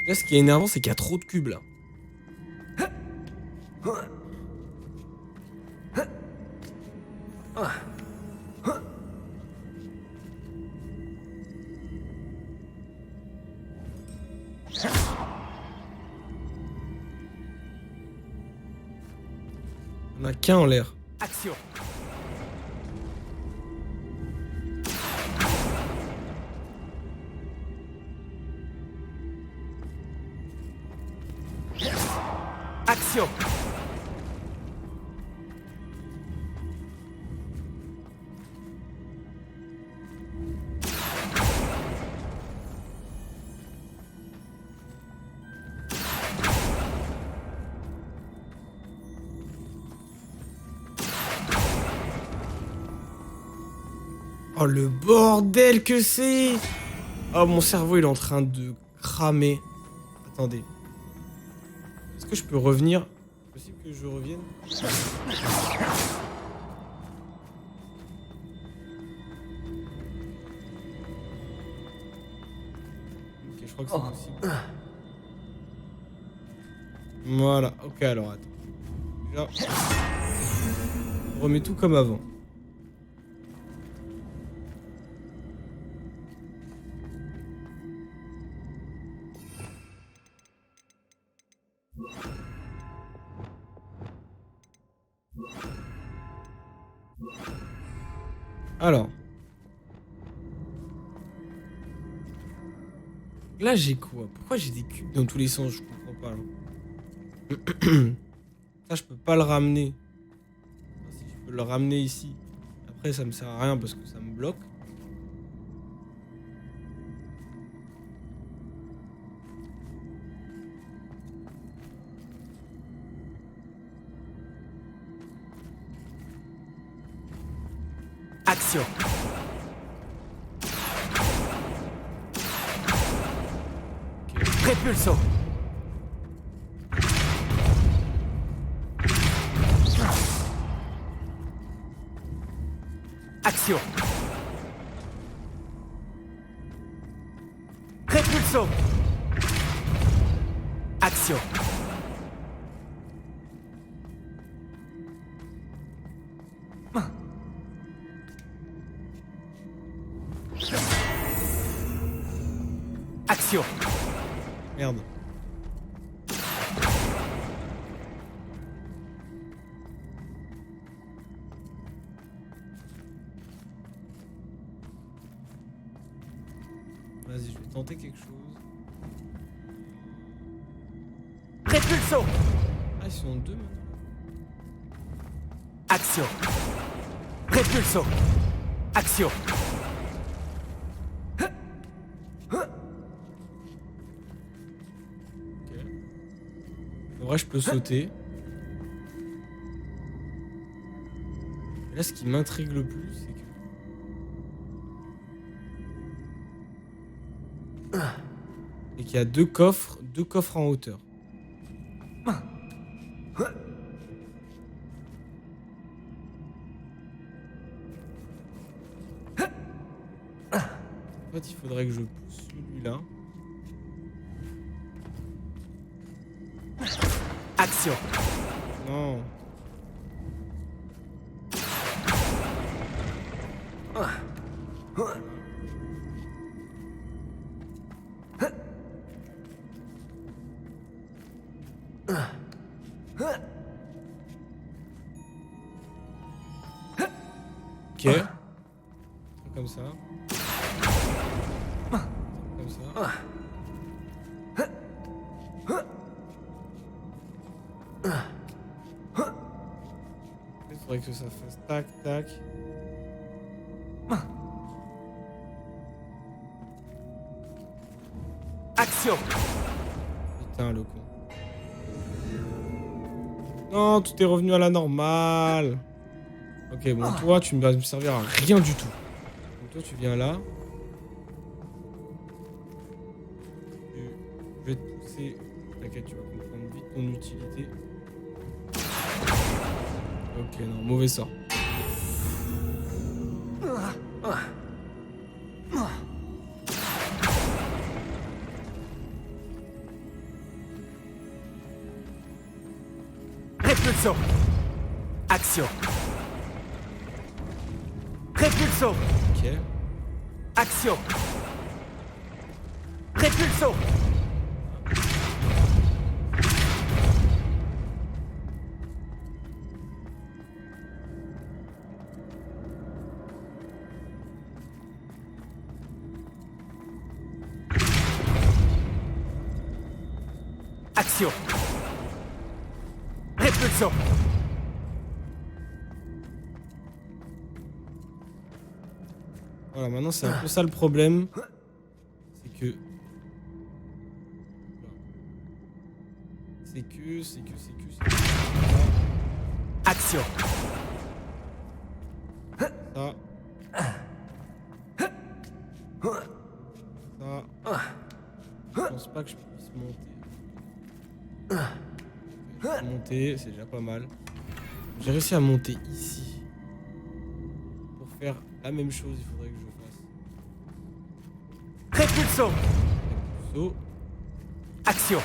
Là, ce qui est énervant, c'est qu'il y a trop de cubes, là. On a qu'un en l'air. Action. Action. Oh, le bordel que c'est! Oh, mon cerveau, il est en train de cramer. Attendez. Est-ce que je peux revenir? C'est possible que je revienne? Ok, je crois que c'est possible. Voilà. Ok, alors attends. Déjà, on remet tout comme avant. Alors. Là, j'ai quoi? Pourquoi j'ai des cubes dans tous les sens? Je comprends pas, là. Ça, je peux pas le ramener. Enfin, si je peux le ramener ici. Après, ça me sert à rien parce que ça me bloque. Action. Répulso. Action. Répulso. Action. Action. Merde. Vas-y, je vais tenter quelque chose. Répulso. Ah, ils sont deux maintenant. Action. Répulso. Action. Ok. En vrai, je peux sauter. Et là, ce qui m'intrigue le plus, c'est que... Et qu'il y a deux coffres en hauteur. En fait, il faudrait que je pousse celui-là. Action. Non. Ok. Comme ça. Comme ça. Il faudrait que ça fasse tac, tac. Action. Putain, le con. Non, tout est revenu à la normale. Ok, bon, toi, tu vas me servir à rien du tout. Donc toi, tu viens là. Je vais te pousser. T'inquiète, tu vas comprendre vite ton utilité. Ok, non, mauvais sort. Répulsons. Action. Répulsons. Ok. Action. Répulsons. Action. Répulsons. Voilà, maintenant c'est un peu ça le problème. C'est que... C'est que... Action. Ça. Ça. Je pense pas que je puisse monter. Je peux monter, c'est déjà pas mal. J'ai réussi à monter ici. Pour faire la même chose, il faudrait que je fasse. Répulsons. Saut. Action.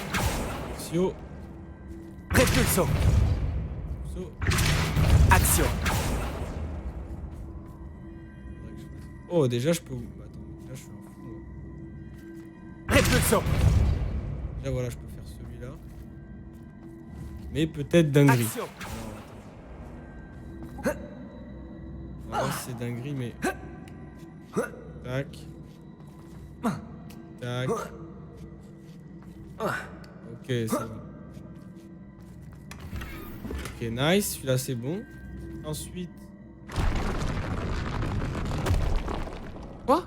Action. Répulsons. Saut. Action. Faudrait que je fasse. Oh, déjà je peux... Attends, là je suis un fou. Moi. Répulsons. Là voilà, je peux faire celui-là. Mais peut-être dinguerie. Action. Voilà, c'est dinguerie, mais... Tac. Tac. Ok, c'est bon. Ok, nice. Celui-là, c'est bon. Ensuite... Quoi?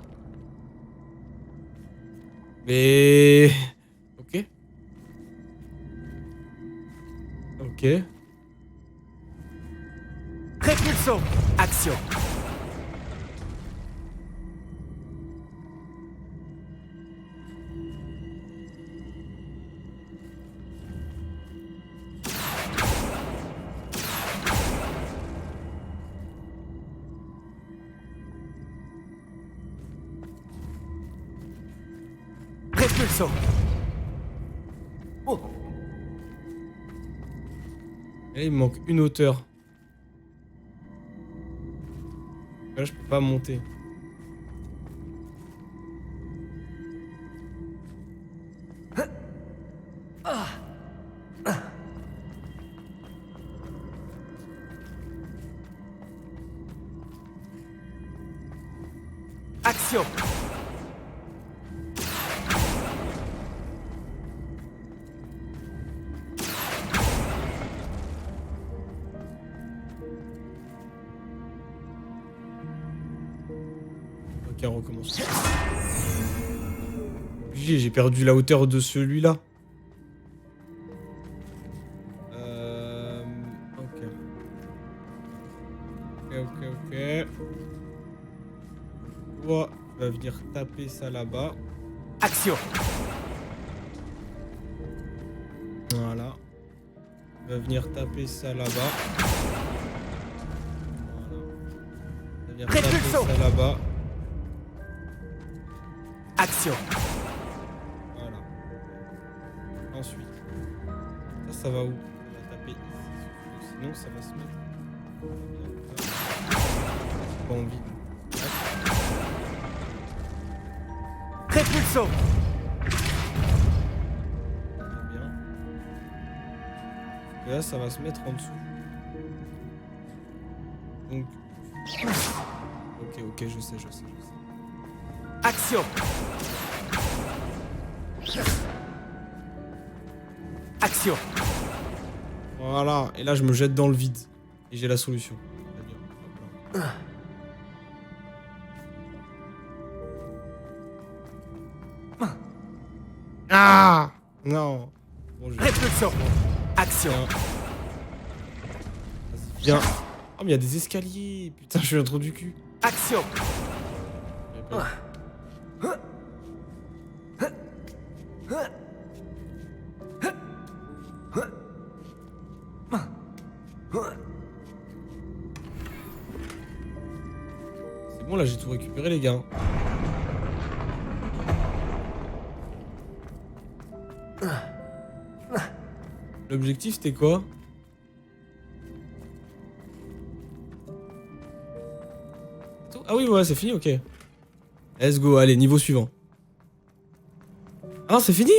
Mais... Ok. Ok. Répulsons. Action. Répulsons. Oh. Et là, il me manque une hauteur. Là, je peux pas monter. Action. Ok, on recommence. J'ai perdu la hauteur de celui-là. Ok. Ok. Toi, tu vas venir taper ça là-bas. Action. Voilà. Tu vas venir taper ça là-bas. Voilà. Tu vas venir taper Répulsons. ça là-bas. Action. Voilà. Ensuite. Ça va où? On va taper ici. Sauf que sinon, ça va se mettre. J'ai pas envie. Répulsons. Très bien. Et là, ça va se mettre en dessous. Donc. Ok, je sais. Action. Action. Voilà. Et là, je me jette dans le vide. Et j'ai la solution. Très bien. Hop là. Ah non. Bon, Répulsons. Action. Vas-y, viens. Oh, mais il y a des escaliers. Putain, je suis un trou du cul. Action. C'est bon, là, j'ai tout récupéré, les gars. L'objectif, c'était quoi? Ah oui, ouais, c'est fini, ok. Let's go, allez, niveau suivant. Ah non, c'est fini?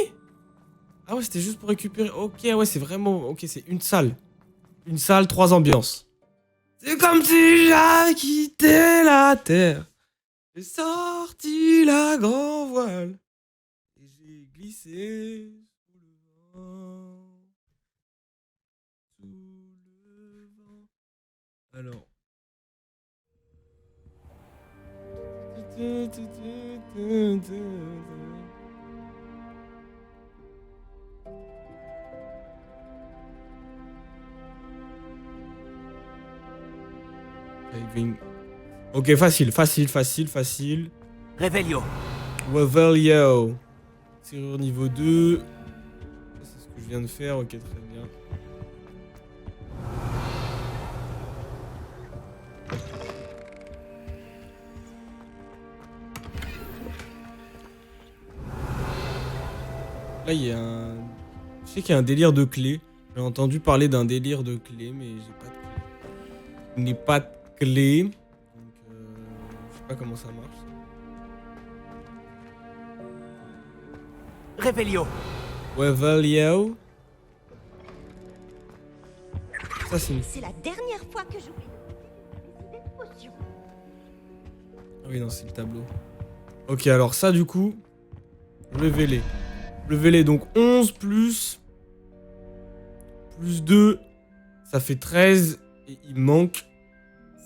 Ah ouais, c'était juste pour récupérer. Ok, ouais, c'est vraiment... Ok, c'est une salle. Une salle, 3 ambiances. C'est comme si j'avais quitté la terre. J'ai sorti la grand voile. Et j'ai glissé sous le vent. Sous le vent. Alors. Ok, facile, facile, facile, facile. Revelio. Wavelio. Serrure niveau 2. C'est ce que je viens de faire, ok, très bien. Là, il y a un... Je sais qu'il y a un délire de clé. J'ai entendu parler d'un délire de clé, mais j'ai pas de clé. Je n'ai pas de clé. Donc, je sais pas comment ça marche. Revelio. Wavelio. Ça, c'est une... C'est la dernière fois que j'oublie des potions. Ah oui, non, c'est le tableau. Ok, alors ça, du coup... Révélé. Révélé, donc 11 plus 2, ça fait 13. Et il manque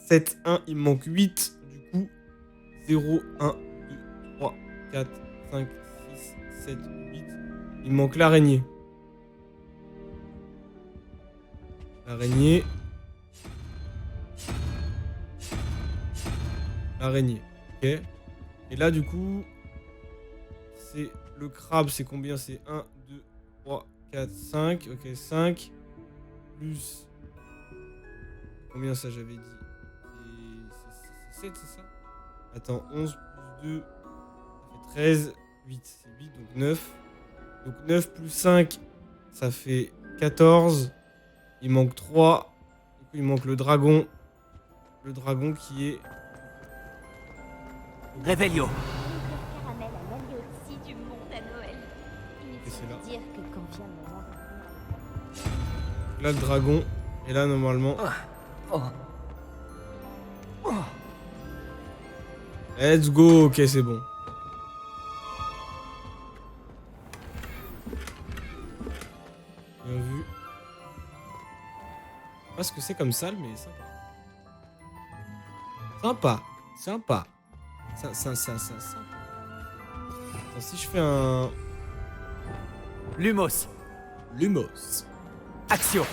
7, 1, il manque 8. Du coup, 0, 1, 2, 3, 4, 5, 6, 7, 8. Il manque l'araignée. L'araignée. L'araignée. Ok. Et là, du coup, c'est... Le crabe, c'est combien? C'est 1, 2, 3, 4, 5. Ok, 5. Plus... Combien ça j'avais dit? C'est 7, c'est ça? Attends, 11 plus 2, ça fait 13. 8, c'est 8, donc 9. Donc 9 plus 5, ça fait 14. Il manque 3. Du coup, il manque le dragon. Le dragon qui est... Revelio. Caramel a l'année au-dessus du monde à Noël. Et c'est là. Dire que quand vient le moment. Là, le dragon. Et là, normalement... Let's go. Ok, c'est bon. Bien vu. Je sais pas ce que c'est comme salle, mais sympa. Sympa. Sympa. Sympa. Attends, si je fais un... Lumos. Lumos. Axio.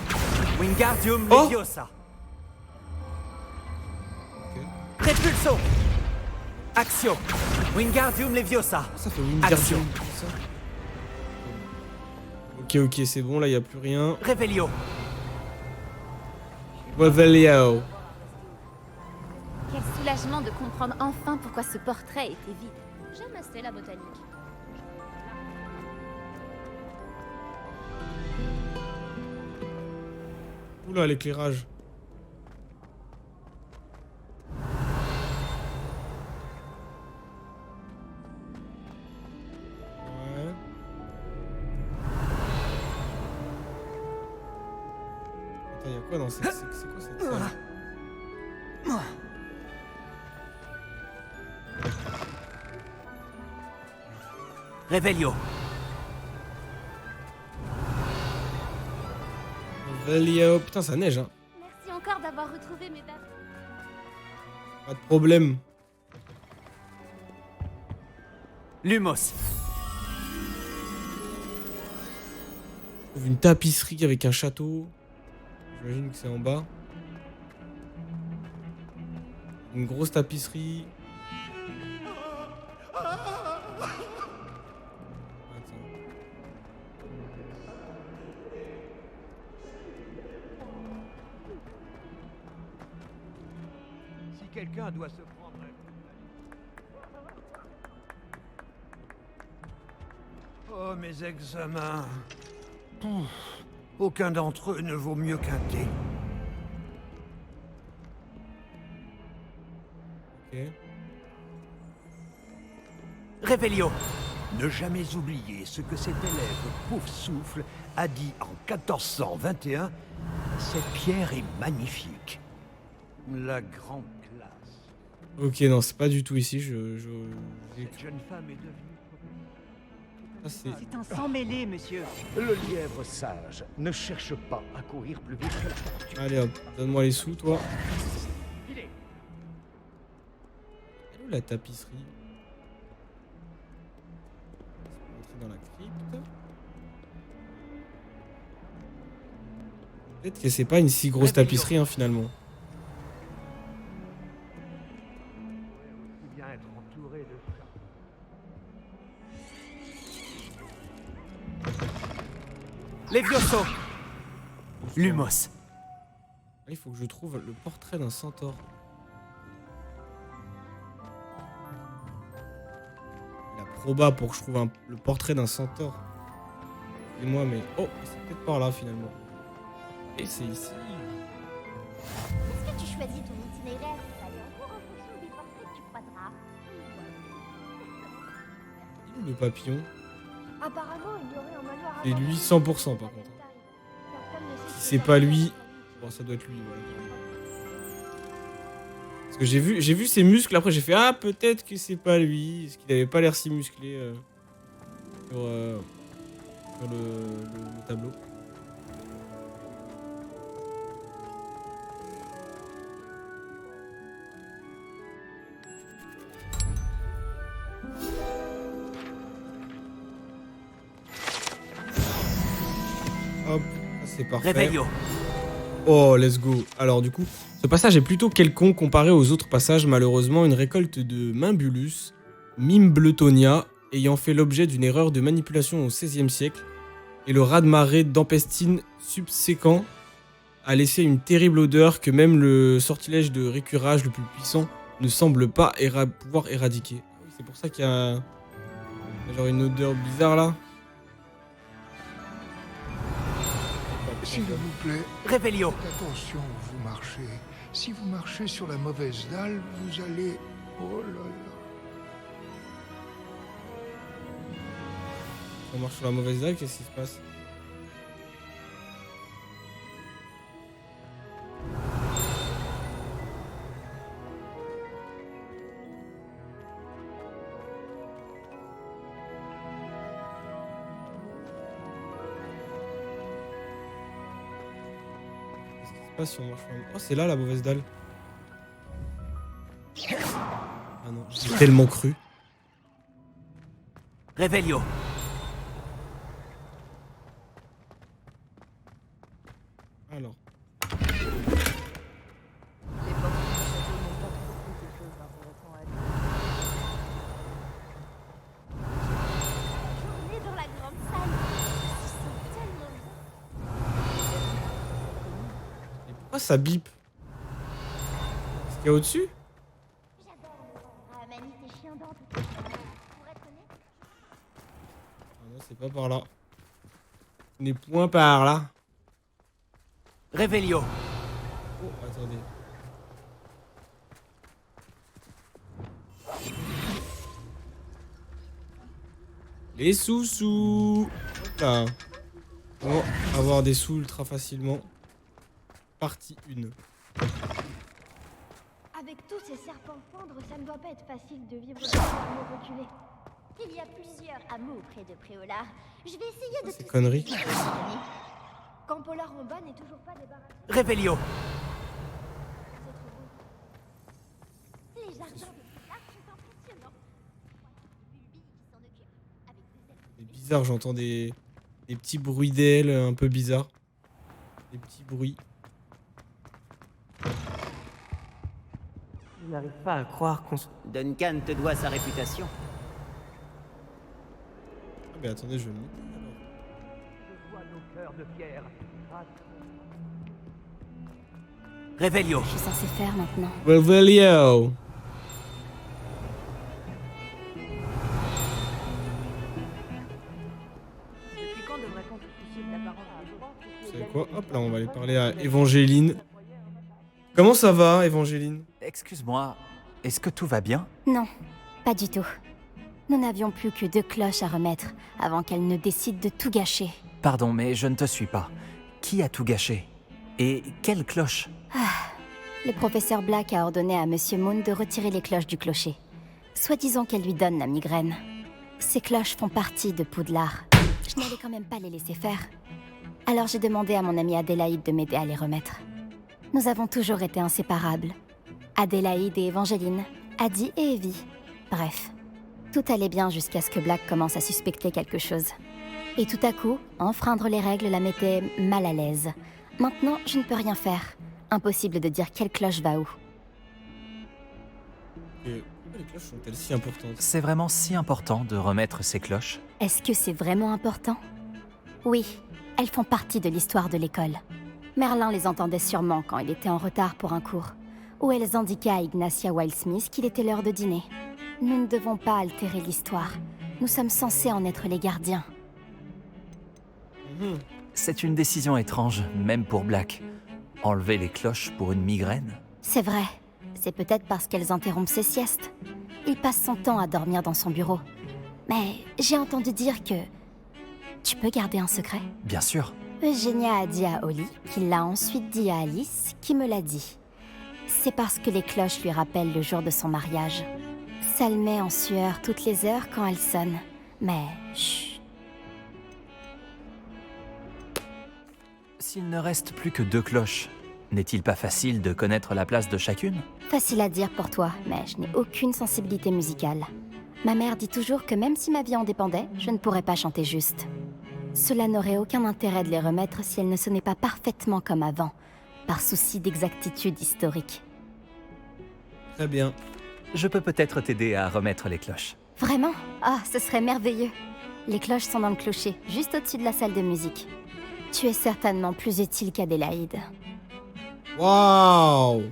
Wingardium Oh. Leviosa. Ok. Repulso. Axio. Wingardium Leviosa. Ça fait Action. Wingardium. Ça. Ok, ok, c'est bon, là, il a plus rien. Revelio. Wavelio. Quel soulagement de comprendre enfin pourquoi ce portrait était vide. J'aime assez la botanique. Oula, l'éclairage. Ouais. Attends, y'a quoi dans cette... C'est quoi cette salle? Revelio. Wavelio. Putain, ça neige, hein. Merci encore d'avoir retrouvé mes dates. Pas de problème. Lumos. Je trouve une tapisserie avec un château. J'imagine que c'est en bas. Une grosse tapisserie. Attends. Si quelqu'un doit se prendre un... Oh, mes examens. Pouf, aucun d'entre eux ne vaut mieux qu'un thé. Ok. Revelio. Ne jamais oublier ce que cet élève Pouf Souffle a dit en 1421. Cette pierre est magnifique. La grande classe. Ok, non, c'est pas du tout ici. Cette jeune femme est devenue... Ah, c'est... C'est un sang mêlé, monsieur. Le lièvre sage ne cherche pas à courir plus vite que la fortune. Allez hop, donne-moi les sous, toi. Elle est où la tapisserie? On va entrer dans la crypte. Peut-être que c'est pas une si grosse tapisserie, hein, finalement. Bien être entouré de Levioso. Lumos. Il faut que je trouve le portrait d'un centaure. La proba pour que je trouve le portrait d'un centaure. Excusez-moi, mais... Oh, c'est peut-être par là, finalement. Et c'est ici. Est-ce que tu choisis ton itinéraire pour aller en cours en fonction des portraits que tu croiseras? Il est où le papillon? Apparemment, il y aurait un manoir. C'est lui 100% par contre. Si c'est pas lui... Bon, ça doit être lui, voilà. Parce que j'ai vu ses muscles, après j'ai fait ah peut-être que c'est pas lui, parce qu'il avait pas l'air si musclé sur le tableau. Hop, c'est parfait. Revelio. Oh, let's go. Alors du coup, ce passage est plutôt quelconque comparé aux autres passages. Malheureusement, une récolte de Mimbulus, Mimbletonia, ayant fait l'objet d'une erreur de manipulation au XVIe siècle, et le raz-de-marée d'Empestine subséquent a laissé une terrible odeur que même le sortilège de récurage le plus puissant ne semble pas pouvoir éradiquer. Ah oui, c'est pour ça qu'il y a genre une odeur bizarre là. S'il vous plaît, Revelio. faites attention où vous marchez. Si vous marchez sur la mauvaise dalle, vous allez... Oh là là. On marche sur la mauvaise dalle, qu'est-ce qui se passe? Pas si on marche sur la... Oh, c'est là la mauvaise dalle. Ah non, j'ai tellement cru. Revelio. Alors. Journée dans la grande salle. Ils sont tellement Et pourquoi ça bip? Est-ce qu'il y a au-dessus? J'adore le vent. Ah, Mani, t'es chiant dans tout. Pour être honnête, Ah non, c'est pas par là. Ce n'est point par là. Revelio. Oh, attendez. Les sous-sous. Hop là. Bon, avoir des sous ultra facilement. Partie 1. avec tous ces serpents fendres, ça ne doit pas être facile de vivre dans un amour reculé. Il y a plusieurs hameaux près de Préolard. Je vais essayer de... Ces conneries. Quand Polar en bas n'est toujours pas débarrassé. Revelio. C'est trop beau. Les jardins de Polar sont impressionnants. Bulby qui s'en occupe. Avec des ailes. C'est bizarre, j'entends des petits bruits d'ailes un peu bizarres. Des petits bruits. Je n'arrive pas à croire qu'on... Duncan te doit sa réputation. Ah mais attendez, je vais me monter alors. Je vois nos cœurs de pierre. Revelio. Je suis censé faire maintenant. Revelio. Depuis quand devrait-on justifier de l'apparence des choses? Vous savez quoi? Hop là, on va aller parler à Évangéline. Comment ça va, Évangéline? Excuse-moi, est-ce que tout va bien? Non, pas du tout. Nous n'avions plus que 2 cloches à remettre avant qu'elle ne décide de tout gâcher. Pardon, mais je ne te suis pas. Qui a tout gâché? Et quelle cloche? Le professeur Black a ordonné à Monsieur Moon de retirer les cloches du clocher. Soi-disant qu'elle lui donne la migraine. Ces cloches font partie de Poudlard. Je n'allais quand même pas les laisser faire. Alors j'ai demandé à mon amie Adélaïde de m'aider à les remettre. Nous avons toujours été inséparables. Adélaïde et Evangeline, Adi et Evie. Bref, tout allait bien jusqu'à ce que Black commence à suspecter quelque chose. Et tout à coup, enfreindre les règles la mettait mal à l'aise. Maintenant, je ne peux rien faire. Impossible de dire quelle cloche va où. Et pourquoi les cloches sont-elles si importantes? C'est vraiment si important de remettre ces cloches? Est-ce que c'est vraiment important? Oui, elles font partie de l'histoire de l'école. Merlin les entendait sûrement quand il était en retard pour un cours, où elles indiquaient à Ignacia Wildsmith qu'il était l'heure de dîner. Nous ne devons pas altérer l'histoire. Nous sommes censés en être les gardiens. C'est une décision étrange, même pour Black. Enlever les cloches pour une migraine? C'est vrai. C'est peut-être parce qu'elles interrompent ses siestes. Il passe son temps à dormir dans son bureau. Mais j'ai entendu dire que... Tu peux garder un secret? Bien sûr. Eugenia a dit à Holly, qui l'a ensuite dit à Alice, qui me l'a dit. C'est parce que les cloches lui rappellent le jour de son mariage. Ça le met en sueur toutes les heures quand elles sonnent. Mais chut. S'il ne reste plus que 2 cloches, n'est-il pas facile de connaître la place de chacune? Facile à dire pour toi, mais je n'ai aucune sensibilité musicale. Ma mère dit toujours que même si ma vie en dépendait, je ne pourrais pas chanter juste. Cela n'aurait aucun intérêt de les remettre si elles ne sonnaient pas parfaitement comme avant, par souci d'exactitude historique. Très bien. Je peux peut-être t'aider à remettre les cloches. Vraiment? Ah, ce serait merveilleux. Les cloches sont dans le clocher, juste au-dessus de la salle de musique. Tu es certainement plus utile qu'Adélaïde. Waouh!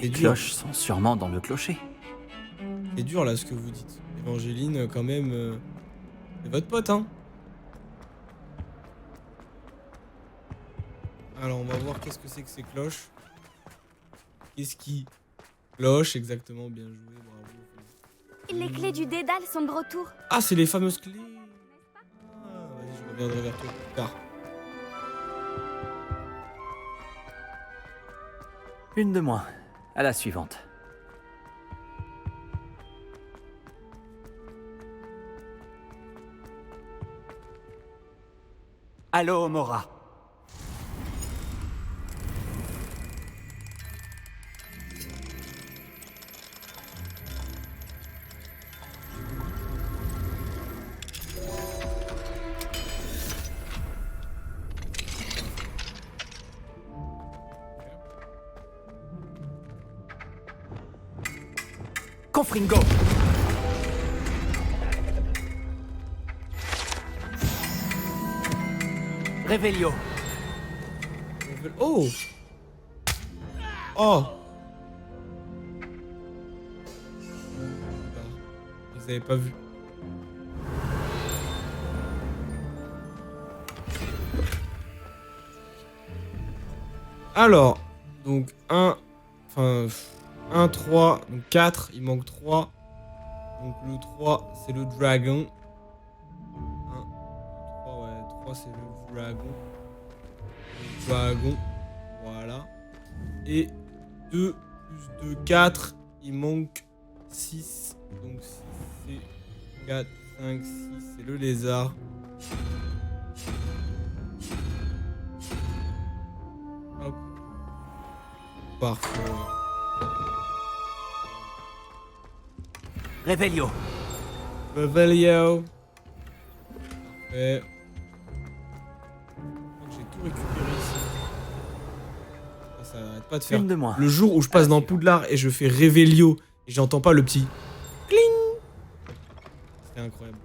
Les cloches sont sûrement dans le clocher. C'est dur là ce que vous dites. Evangeline, quand même, c'est votre pote, hein? Alors on va voir qu'est-ce que c'est que ces cloches. Qu'est-ce qui cloche exactement? Bien joué, bravo. Les clés du dédale sont de retour. Ah, c'est les fameuses clés. Ah, vas-y, je reviendrai vers toi plus tard. Une de moins. À la suivante. Allô, Mora. Confringo! Revelio. Oh! Oh! Vous avez pas vu. Alors, donc 1, 3, donc 4, il manque 3. Donc le 3, c'est le dragon. 1, 3, ouais, 3 c'est le dragon. Le dragon, voilà. Et 2 plus 2, 4, il manque 6. Donc 6 c'est 4, 5, 6, c'est le lézard. Hop. Parfait. Revelio. Revelio. Parfait. J'ai tout récupéré ici. Ça arrête pas de faire. Une de moins. Le jour où je passe dans Poudlard et je fais Revelio et j'entends pas le petit cling. C'était incroyable.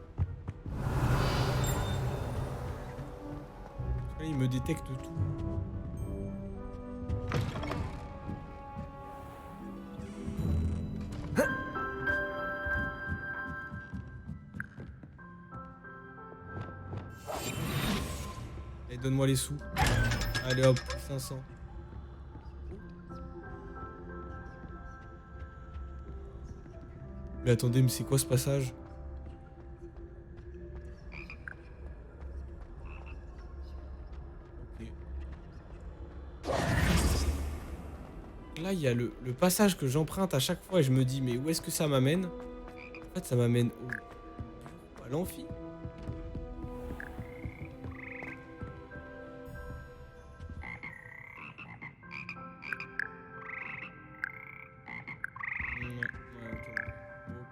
Là, il me détecte tout. Allez, donne-moi les sous. Allez hop, 500. Mais attendez, mais c'est quoi ce passage? Ok. Là, il y a le passage que j'emprunte à chaque fois et je me dis, mais où est-ce que ça m'amène? En fait, ça m'amène à l'amphi.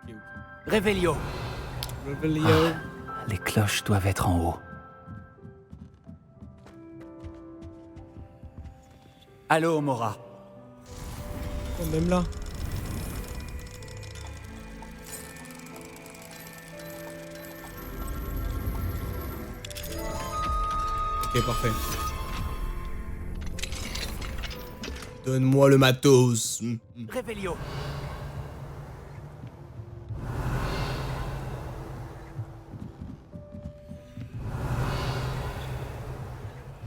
Ok. Réveillon. Les cloches doivent être en haut. Allô, Mora. Oh, même là. Ok, parfait. Donne-moi le matos. Réveillon.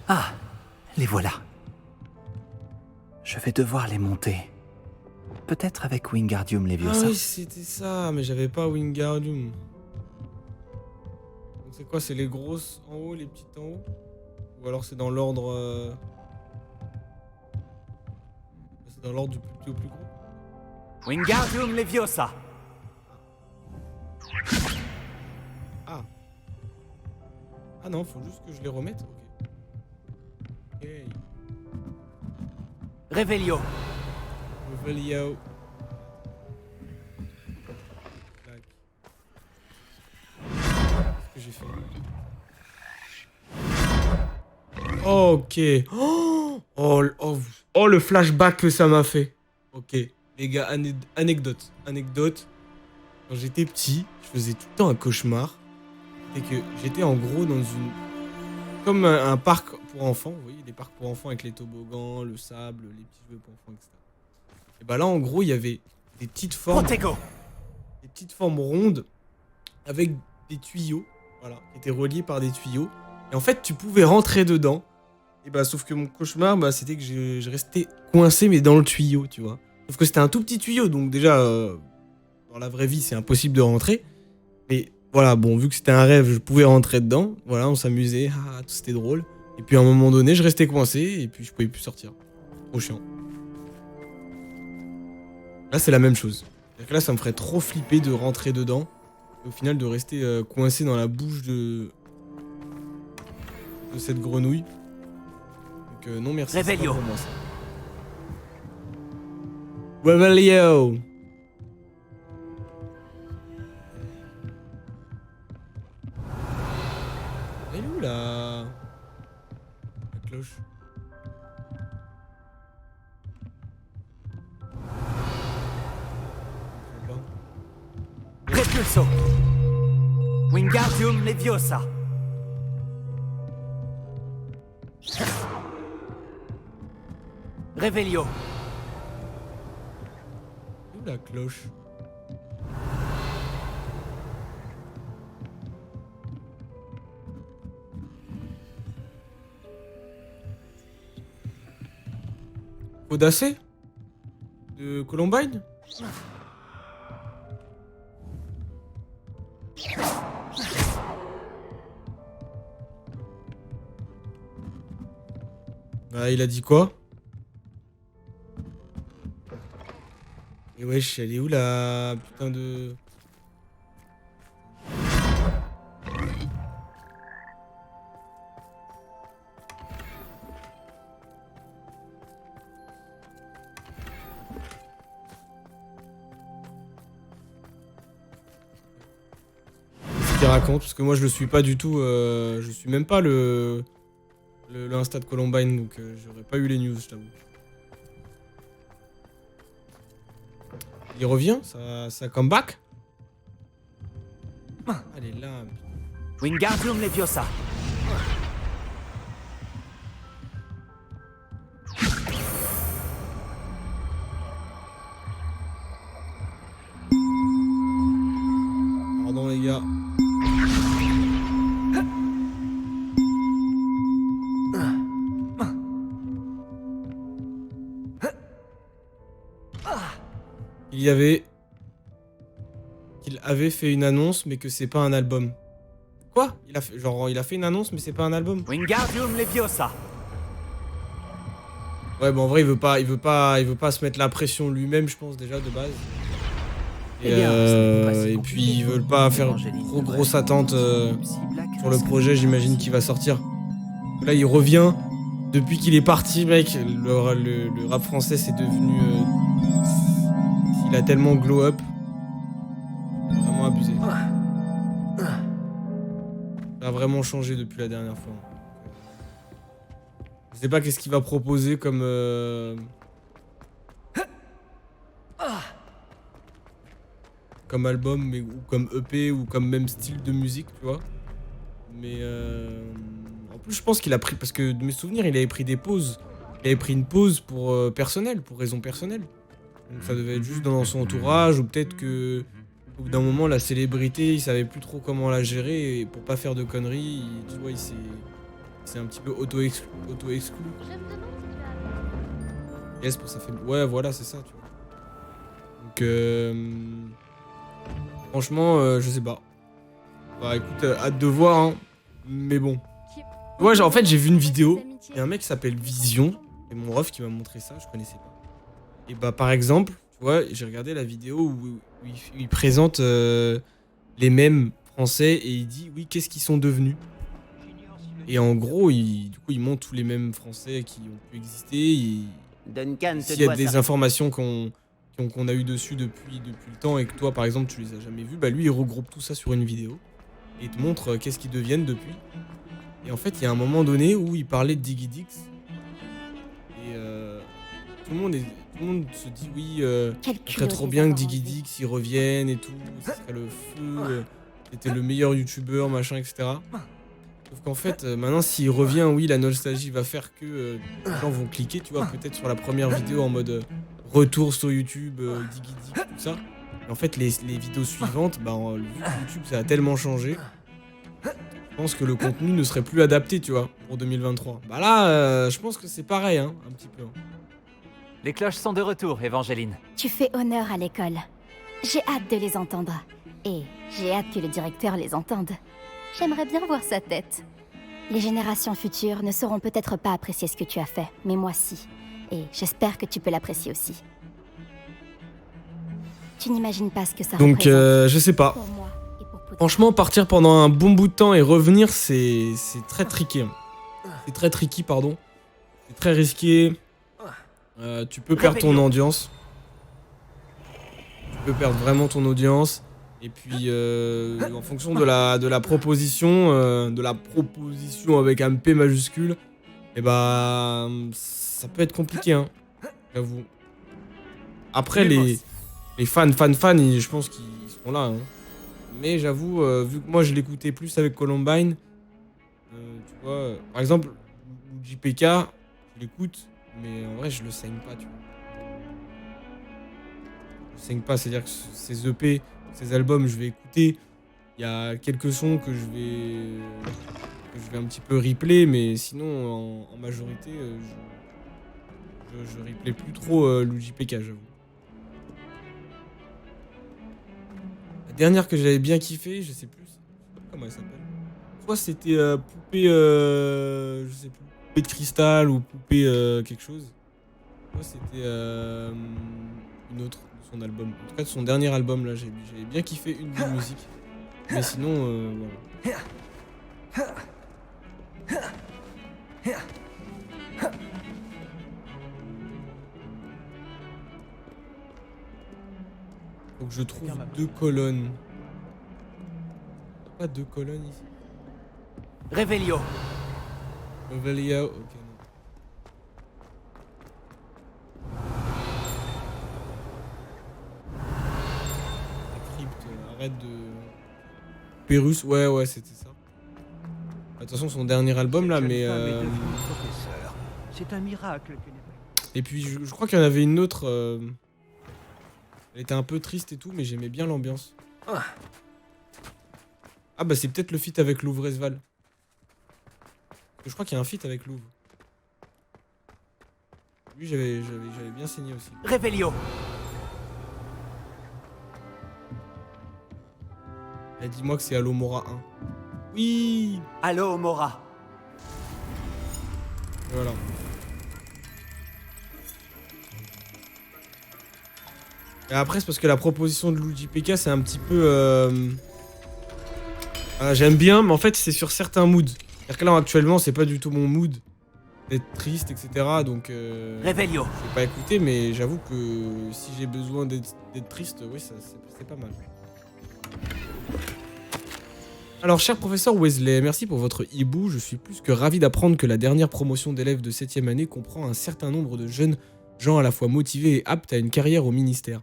Ah, les voilà. Je vais devoir les monter. Peut-être avec Wingardium Ah Leviosa. oui, c'était ça, mais j'avais pas Wingardium. Donc c'est quoi? C'est les grosses en haut, les petites en haut? Ou alors c'est dans l'ordre... C'est dans l'ordre du plus petit au plus gros? Wingardium Leviosa. Ah. Ah non, faut juste que je les remette. Ok. Ok. Réveillon. Revelio. Clac. Qu'est-ce que j'ai fait? Ok. Oh, le flashback que ça m'a fait. Ok. Les gars, anecdote. Quand j'étais petit, je faisais tout le temps un cauchemar. C'est que j'étais en gros dans une... Comme un parc pour enfants, vous voyez, des parcs pour enfants avec les toboggans, le sable, les petits jeux pour enfants, etc. Et bah là, en gros, il y avait des petites formes... Protego. Des petites formes rondes avec des tuyaux, voilà, qui étaient reliés par des tuyaux. Et en fait, tu pouvais rentrer dedans. Et bah, sauf que mon cauchemar, bah, c'était que je restais coincé, mais dans le tuyau, tu vois. Sauf que c'était un tout petit tuyau, donc déjà, dans la vraie vie, c'est impossible de rentrer. Mais voilà, bon, vu que c'était un rêve, je pouvais rentrer dedans. Voilà, on s'amusait, c'était drôle. Et puis à un moment donné, je restais coincé, et puis je pouvais plus sortir. Trop chiant. Là, c'est la même chose. C'est-à-dire que là, ça me ferait trop flipper de rentrer dedans. Et au final, de rester coincé dans la bouche de cette grenouille. Donc non, merci. Réveillon. Réveillon. Elle est où la cloche? Repulso. Wingardium Leviosa. Réveillon. Où la cloche? Audacé? De Columbine? Ah, il a dit quoi? Et wesh, elle est où la putain de... Qu'est-ce qu'il raconte? Parce que moi je le suis pas du tout, je suis même pas le Insta de Columbine, donc j'aurais pas eu les news, je t'avoue. Il revient? Ça come back? Elle est là. Wingardium Leviosa. Pardon les gars. Il y avait qu'il avait fait une annonce, mais que c'est pas un album. Quoi? Il a fait une annonce, mais c'est pas un album? Wingardium Leviosa. Ouais, bon, en vrai, il veut pas se mettre la pression lui-même, je pense, déjà, de base. Et puis, ils veulent pas faire trop grosse attente sur le projet, j'imagine, qui va sortir. Là, il revient. Depuis qu'il est parti, mec, le rap français, c'est devenu... il a tellement glow up. Il a vraiment abusé. Ça a vraiment changé depuis la dernière fois. Je sais pas qu'est-ce qu'il va proposer comme... comme album, mais, ou comme EP, ou comme même style de musique, tu vois. Mais en plus, je pense qu'il a pris... Parce que de mes souvenirs, il avait pris des pauses. Il avait pris une pause pour pour raison personnelle. Donc ça devait être juste dans son entourage, ou peut-être que... Au bout d'un moment, la célébrité, il savait plus trop comment la gérer, et pour pas faire de conneries, tu vois, il s'est un petit peu auto-exclu. Je me demande si tu as... Yes, pour ça fait... Ouais, voilà, c'est ça, tu vois. Donc, franchement, je sais pas. Bah, écoute, hâte de voir, hein. Mais bon. Ouais, en fait, j'ai vu une vidéo. Il y a un mec qui s'appelle Vision. Et mon ref qui m'a montré ça, je connaissais pas. Et bah, par exemple, tu vois, j'ai regardé la vidéo où il présente les mèmes français et il dit, oui, qu'est-ce qu'ils sont devenus? Et en gros, du coup, il montre tous les mèmes français qui ont pu exister. Duncan te S'il y a doit des sa... informations qu'on a eu dessus depuis le temps et que toi, par exemple, tu les as jamais vues, bah lui, il regroupe tout ça sur une vidéo et il te montre qu'est-ce qu'ils deviennent depuis. Et en fait, il y a un moment donné où il parlait de Diggy Dix et tout le monde se dit oui, ce serait trop bien que Diggy Dix y revienne et tout, ce serait le feu, c'était le meilleur youtubeur, machin, etc. Sauf qu'en fait, maintenant, s'il revient, oui, la nostalgie va faire que les gens vont cliquer, tu vois, peut-être sur la première vidéo en mode retour sur YouTube, Diggy Dix, tout ça. Et en fait, les vidéos suivantes, bah, vu que YouTube, ça a tellement changé, je pense que le contenu ne serait plus adapté, tu vois, pour 2023. Bah là, je pense que c'est pareil, hein, un petit peu. Les cloches sont de retour, Evangeline. Tu fais honneur à l'école. J'ai hâte de les entendre. Et j'ai hâte que le directeur les entende. J'aimerais bien voir sa tête. Les générations futures ne sauront peut-être pas apprécier ce que tu as fait, mais moi si. Et j'espère que tu peux l'apprécier aussi. Tu n'imagines pas ce que ça Donc, représente je sais pas. pour moi et pour Poudlard. Franchement, partir pendant un bon bout de temps et revenir, c'est très tricky. Hein. C'est très tricky, pardon. C'est très risqué. Tu peux perdre ton audience. Tu peux perdre vraiment ton audience. Et puis, en fonction de la proposition, avec un P majuscule, et bah, ça peut être compliqué, hein, j'avoue. Après, les fans, je pense qu'ils seront là. Hein. Mais j'avoue, vu que moi je l'écoutais plus avec Columbine, tu vois, par exemple, JPK, je l'écoute, mais en vrai, je le saigne pas, tu vois. Je le saigne pas, c'est-à-dire que ces EP, ces albums, je vais écouter. Il y a quelques sons que je vais un petit peu replay, mais sinon, en majorité, je replay plus trop l'UJPK, j'avoue. La dernière que j'avais bien kiffé, je sais plus comment elle s'appelle. Je crois que c'était poupée, je sais plus, poupée de cristal ou poupée quelque chose. Je crois que c'était une autre de son album. En tout cas, de son dernier album, là, j'avais bien kiffé une des musiques. Mais sinon, voilà. Faut que je trouve 2 colonnes. Pas 2 colonnes ici. Revelio. Revelio, ok. Non. La crypte, arrête de... Pérus, ouais, c'était ça. De toute façon, son dernier album là, mais... C'est un miracle que n'ait pas... Et puis, je crois qu'il y en avait une autre... Elle était un peu triste et tout, mais j'aimais bien l'ambiance. Ah bah c'est peut-être le feat avec Louvre Esval. Je crois qu'il y a un feat avec Louvre. Lui, j'avais bien saigné aussi. Revelio. Dis-moi que c'est Allo Mora 1. Oui. Allô, Mora. Voilà. Et après, c'est parce que la proposition de Luigi PK, c'est un petit peu... j'aime bien, mais en fait, c'est sur certains moods. C'est-à-dire que là, actuellement, c'est pas du tout mon mood d'être triste, etc. Donc, Revelio. je vais pas écouter, mais j'avoue que si j'ai besoin d'être triste, oui, c'est pas mal. Alors, cher professeur Wesley, merci pour votre hibou. Je suis plus que ravi d'apprendre que la dernière promotion d'élèves de 7e année comprend un certain nombre de jeunes gens à la fois motivés et aptes à une carrière au ministère.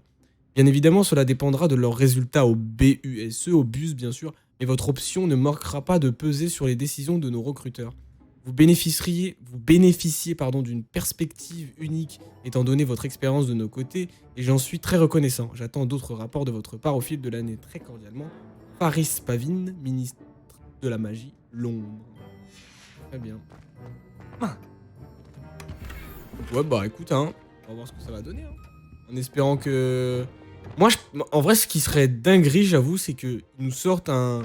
Bien évidemment, cela dépendra de leurs résultats au BUSE, au BUS bien sûr, mais votre option ne manquera pas de peser sur les décisions de nos recruteurs. Vous bénéficiez d'une perspective unique étant donné votre expérience de nos côtés et j'en suis très reconnaissant. J'attends d'autres rapports de votre part au fil de l'année. Très cordialement, Paris Pavine, ministre de la magie, Londres. Très bien. Ouais, bah écoute, hein, on va voir ce que ça va donner. Hein. En espérant que... Moi, en vrai, ce qui serait dinguerie, j'avoue, c'est qu'ils nous sortent un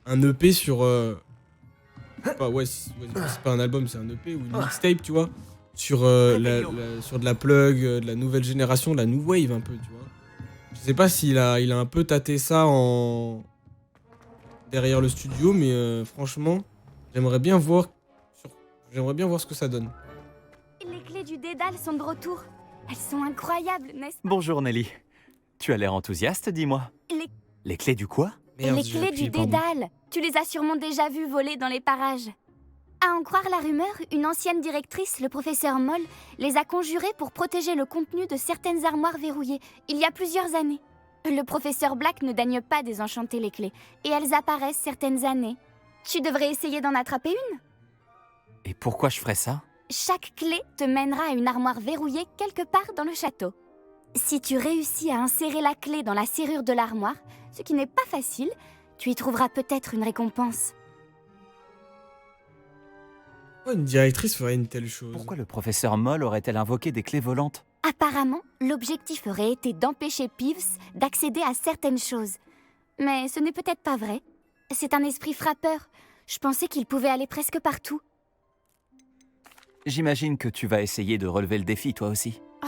EP sur... ouais, c'est pas un album, c'est un EP ou une mixtape, tu vois. Sur, sur de la plug, de la nouvelle génération, de la new wave un peu, tu vois. Je sais pas s'il a un peu tâté ça derrière le studio, mais franchement, j'aimerais bien voir ce que ça donne. Les clés du Dédale sont de retour. Elles sont incroyables, n'est-ce pas? Bonjour Nelly. Tu as l'air enthousiaste, dis-moi. Les clés du quoi? Les clés du Dédale. Tu les as sûrement déjà vues voler dans les parages. À en croire la rumeur, une ancienne directrice, le professeur Moll, les a conjurées pour protéger le contenu de certaines armoires verrouillées, il y a plusieurs années. Le professeur Black ne daigne pas désenchanter les clés, et elles apparaissent certaines années. Tu devrais essayer d'en attraper une. Et pourquoi je ferais ça? Chaque clé te mènera à une armoire verrouillée quelque part dans le château. Si tu réussis à insérer la clé dans la serrure de l'armoire, ce qui n'est pas facile, tu y trouveras peut-être une récompense. Pourquoi une directrice ferait une telle chose? Pourquoi le professeur Moll aurait-elle invoqué des clés volantes? Apparemment, l'objectif aurait été d'empêcher Peeves d'accéder à certaines choses. Mais ce n'est peut-être pas vrai. C'est un esprit frappeur. Je pensais qu'il pouvait aller presque partout. J'imagine que tu vas essayer de relever le défi, toi aussi. Oh,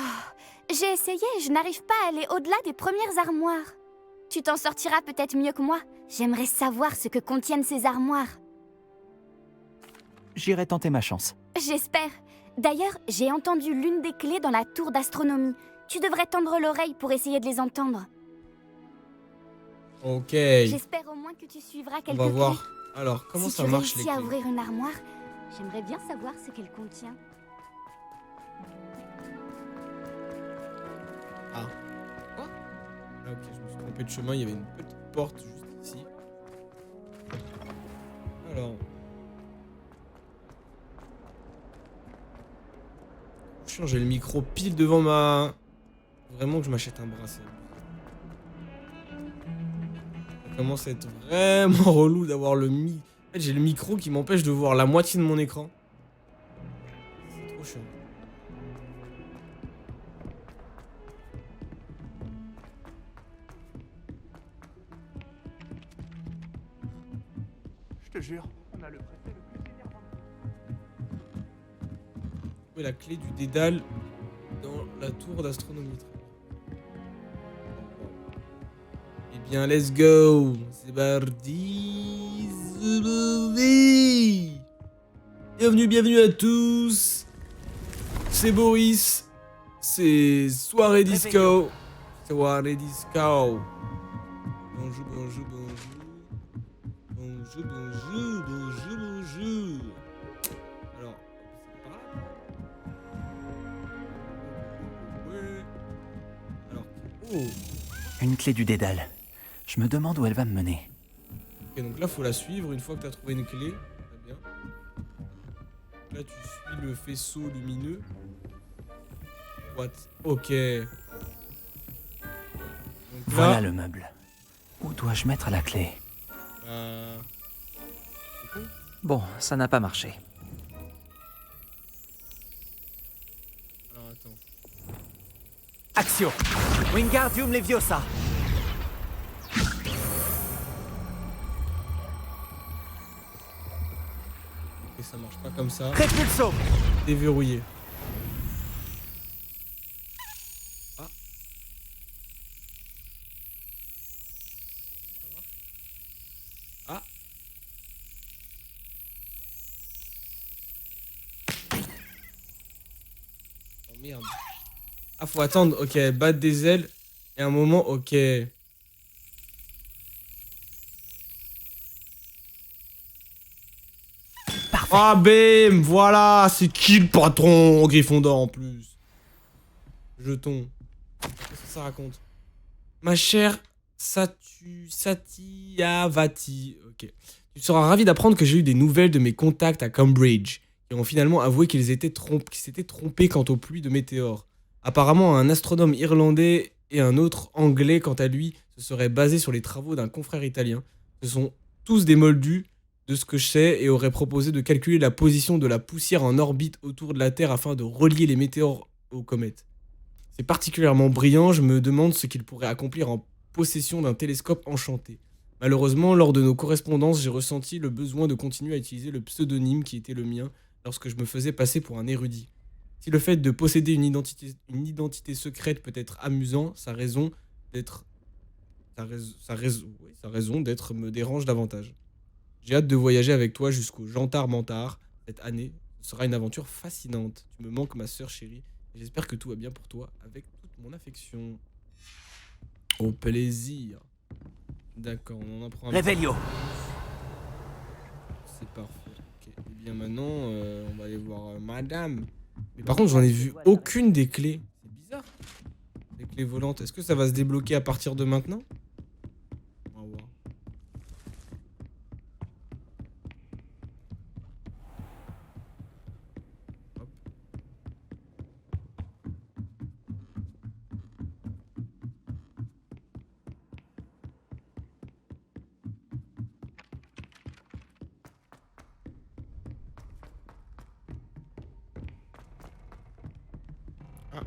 j'ai essayé, je n'arrive pas à aller au-delà des premières armoires. Tu t'en sortiras peut-être mieux que moi. J'aimerais savoir ce que contiennent ces armoires. J'irai tenter ma chance. J'espère. D'ailleurs, j'ai entendu l'une des clés dans la tour d'astronomie. Tu devrais tendre l'oreille pour essayer de les entendre. Ok. J'espère au moins que tu suivras quelques clés. On va voir. Alors, comment ça marche les clés? Si tu réussis à ouvrir une armoire, j'aimerais bien savoir ce qu'elle contient. Ah. Quoi? Ah, ok, je me suis trompé de chemin. Il y avait une petite porte juste ici. Alors. Chiant, j'ai le micro pile devant ma... Vraiment que je m'achète un bracelet. Ça commence à être vraiment relou d'avoir le En fait, j'ai le micro qui m'empêche de voir la moitié de mon écran. C'est trop chiant. Je te jure, on a le préfet le plus énervant. Trouver la clé du Dédale dans la tour d'astronomie. Eh bien, let's go. C'est parti. Bienvenue à tous. C'est Boris. C'est Soirée Disco. Soirée Disco. Bonjour. Alors, c'est par là. Ouais. Alors, oh. Une clé du Dédale. Je me demande où elle va me mener. Ok, donc là, faut la suivre une fois que tu as trouvé une clé. Très bien. Là, tu suis le faisceau lumineux. What? Ok. Donc Voilà là, le meuble. Où dois-je mettre la clé? c'est con. Bon, ça n'a pas marché. Alors, attends. Action. Wingardium Leviosa. Ok, ça marche pas comme ça. Répulsons. Déverrouillé. Ah. Ça marche. Ah. Oh merde. Ah, faut attendre. Ok, battre des ailes. Et un moment, ok. Ah, bim. Voilà. C'est qui le patron, Gryffondor en plus. Jeton. Qu'est-ce que ça raconte? Ma chère Satyavati. Ok. Tu seras ravi d'apprendre que j'ai eu des nouvelles de mes contacts à Cambridge, qui ont finalement avoué qu'ils s'étaient trompés quant aux pluies de météores. Apparemment, un astronome irlandais et un autre anglais, quant à lui, se seraient basés sur les travaux d'un confrère italien. Ce sont tous des moldus, de ce que je sais, et auraient proposé de calculer la position de la poussière en orbite autour de la Terre afin de relier les météores aux comètes. C'est particulièrement brillant, je me demande ce qu'il pourrait accomplir en possession d'un télescope enchanté. Malheureusement, lors de nos correspondances, j'ai ressenti le besoin de continuer à utiliser le pseudonyme qui était le mien lorsque je me faisais passer pour un érudit. Si le fait de posséder une identité secrète peut être amusant, sa raison d'être me dérange davantage. J'ai hâte de voyager avec toi jusqu'au Jantar-Mantar cette année. Ce sera une aventure fascinante. Tu me manques, ma sœur chérie. Et j'espère que tout va bien pour toi avec toute mon affection. Au plaisir. D'accord, on en apprend un peu. Réveillon. C'est parfait. Ok. Et bien maintenant, on va aller voir madame. Mais par contre, j'en ai vu aucune des clés. C'est bizarre. Les clés volantes. Est-ce que ça va se débloquer à partir de maintenant? On va voir. Hop. Ah.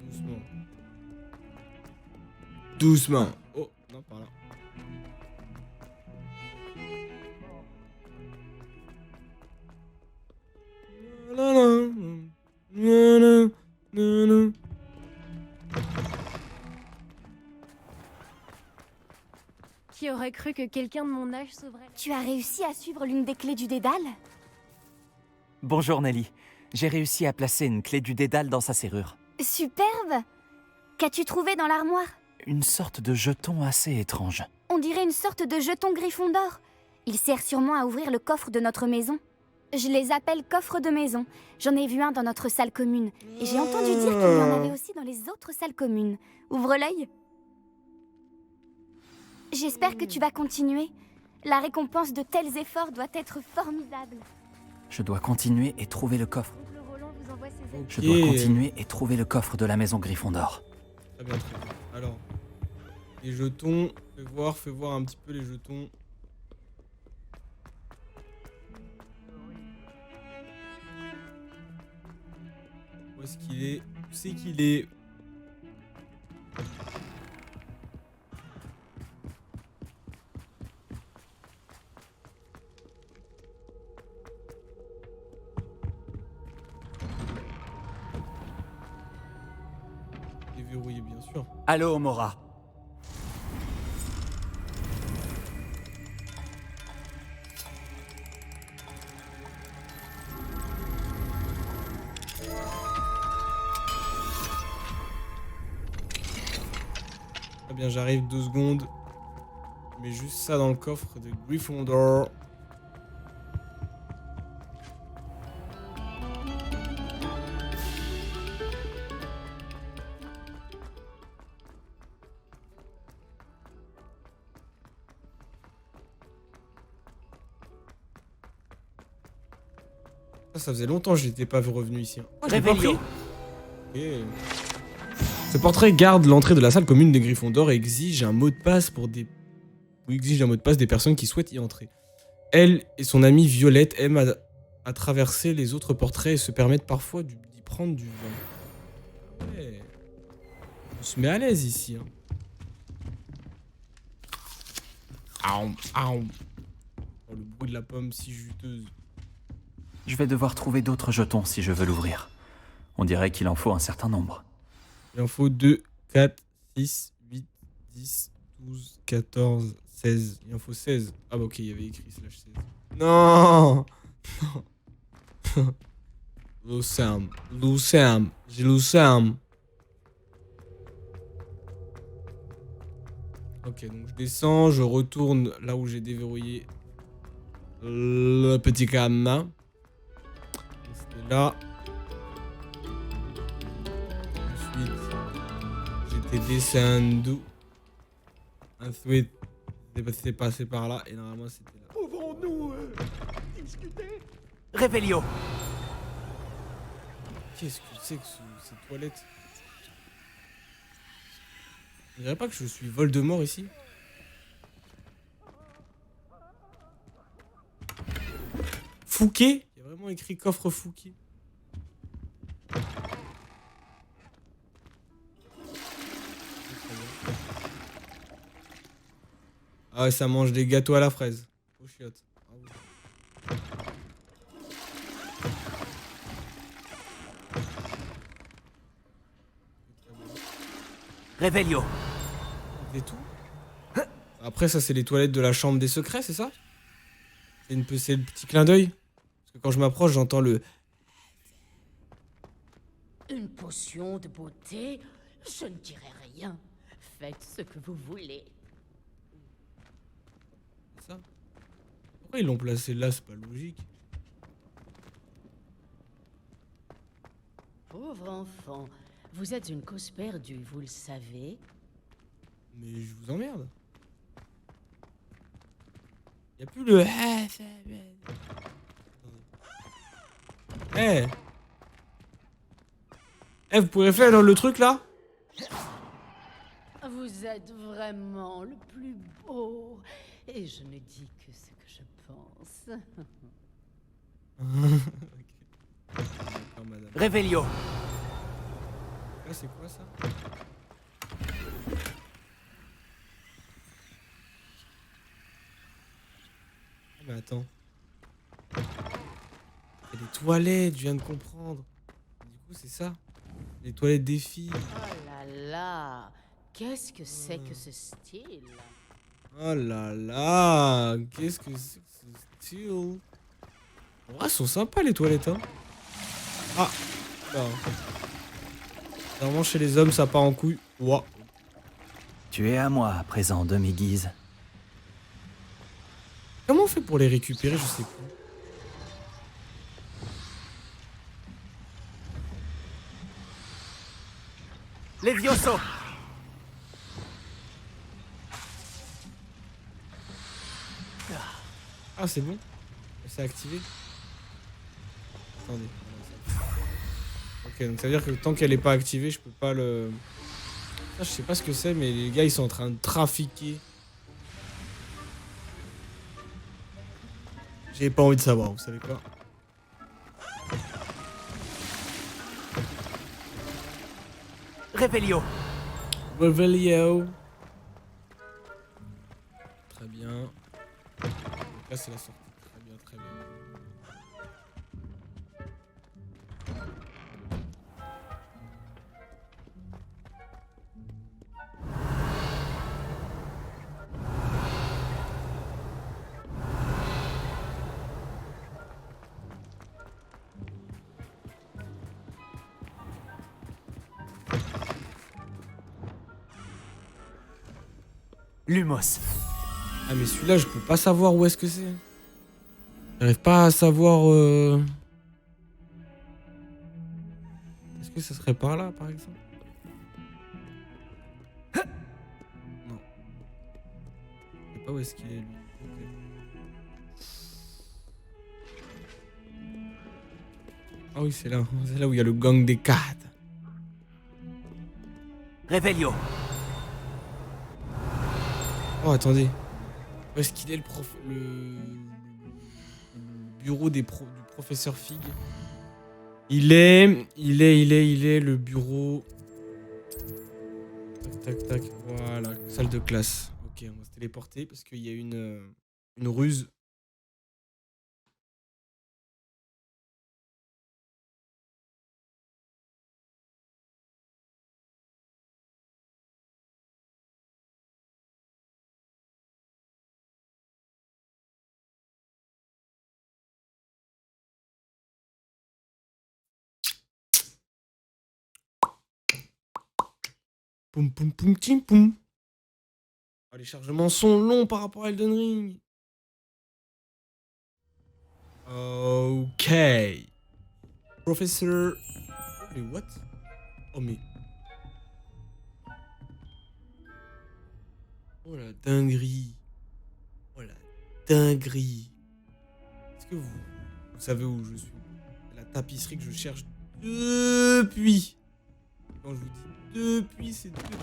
Doucement. Doucement. Oh, non, par là. Qui aurait cru que quelqu'un de mon âge sauverait... Tu as réussi à suivre l'une des clés du dédale? Bonjour Nelly. J'ai réussi à placer une clé du dédale dans sa serrure. Superbe! Qu'as-tu trouvé dans l'armoire? Une sorte de jeton assez étrange. On dirait une sorte de jeton Gryffondor. Il sert sûrement à ouvrir le coffre de notre maison. Je les appelle coffres de maison. J'en ai vu un dans notre salle commune. Et j'ai entendu dire qu'il y en avait aussi dans les autres salles communes. Ouvre l'œil. J'espère que tu vas continuer. La récompense de tels efforts doit être formidable. Je dois continuer et trouver le coffre. Oncle Roland vous envoie ses aides. Je dois continuer et trouver le coffre de la maison Gryffondor. Très bien, très bien. Alors, les jetons. Fais voir un petit peu les jetons. Où est-ce qu'il est? Où c'est qu'il est? Déverrouillé, bien sûr. Allô, Mora. Très bien, j'arrive 2 secondes. Je mets juste ça dans le coffre de Gryffondor. Ça faisait longtemps que je n'étais pas revenu ici. Oh, je l'ai pas pris. Ok. Ce portrait garde l'entrée de la salle commune des Gryffondor et exige un mot de passe des personnes qui souhaitent y entrer. Elle et son amie Violette aiment à traverser les autres portraits et se permettent parfois d'y prendre du vin. Ouais. On se met à l'aise ici. Hein. Aum, aum. Oh, le bruit de la pomme si juteuse. Je vais devoir trouver d'autres jetons si je veux l'ouvrir. On dirait qu'il en faut un certain nombre. Il en faut 2, 4, 6, 8, 10, 12, 14, 16. Il en faut 16. Ah bah ok, il y avait écrit /16. Non. Non. Lusam. J'ai Lusam. Ok, donc je descends, je retourne là où j'ai déverrouillé le petit cadenas. C'était là. Ensuite, j'étais descendu. Ensuite, c'est passé par là et normalement c'était là. Pouvons-nous discuter? Réveillon. Qu'est-ce que c'est que ces toilettes? Je dirais pas que je suis Voldemort ici. Fouquet? Il y a vraiment écrit coffre Fouquet. Ah ouais, ça mange des gâteaux à la fraise. Oh chiotte. Réveillon. C'est tout. Après, ça, c'est les toilettes de la chambre des secrets, c'est ça? C'est le petit clin d'œil? Parce que quand je m'approche, j'entends le... Une potion de beauté? Je ne dirai rien. Faites ce que vous voulez. C'est ça? Pourquoi ils l'ont placé là? C'est pas logique. Pauvre enfant, vous êtes une cause perdue, vous le savez. Mais je vous emmerde. Y'a plus le... Eh vous pourrez faire dans le truc là? Vous êtes vraiment le plus beau. Et je ne dis que ce que je pense. D'accord, madame. Réveillon. Ah, c'est quoi ça? Ah, mais attends. Il y a des toilettes, je viens de comprendre. Du coup, c'est ça. Les toilettes des filles. Oh là là, qu'est-ce que c'est que ce style? Oh là là, qu'est-ce que c'est que ce style? En vrai, elles sont sympas les toilettes, hein. Ah, non. Normalement, chez les hommes, ça part en couille. Ouah. Tu es à moi à présent, demi-guise. Comment on fait pour les récupérer? Je sais plus. Levioso. Ah, c'est bon? C'est activé? Attendez. Ok, donc ça veut dire que tant qu'elle est pas activée, je peux pas le... Ça, je sais pas ce que c'est, mais les gars, ils sont en train de trafiquer. J'ai pas envie de savoir, vous savez quoi? Réveillon. Revelio. Très bien. Donc là, c'est la sortie. Très bien, très bien. Lumos. Ah, mais celui-là, je peux pas savoir où est-ce que c'est. J'arrive pas à savoir... Est-ce que ça serait par là, par exemple? Non. Je sais pas où est-ce qu'il est, lui. Ok. Ah oui, c'est là. C'est là où il y a le gang des 4. Réveillon. Oh, attendez. Où est-ce qu'il est, le bureau du professeur Fig? Il est le bureau. Tac, tac, tac. Voilà, salle de classe. Ok, c'était téléporter parce qu'il y a une ruse. Poum poum poum tim poum. Oh, les chargements sont longs par rapport à Elden Ring. Ok. Professeur. Mais what? Oh mais. Oh la dinguerie. Oh la dinguerie. Est-ce que vous savez où je suis? La tapisserie que je cherche depuis. Quand je vous dis depuis, c'est depuis.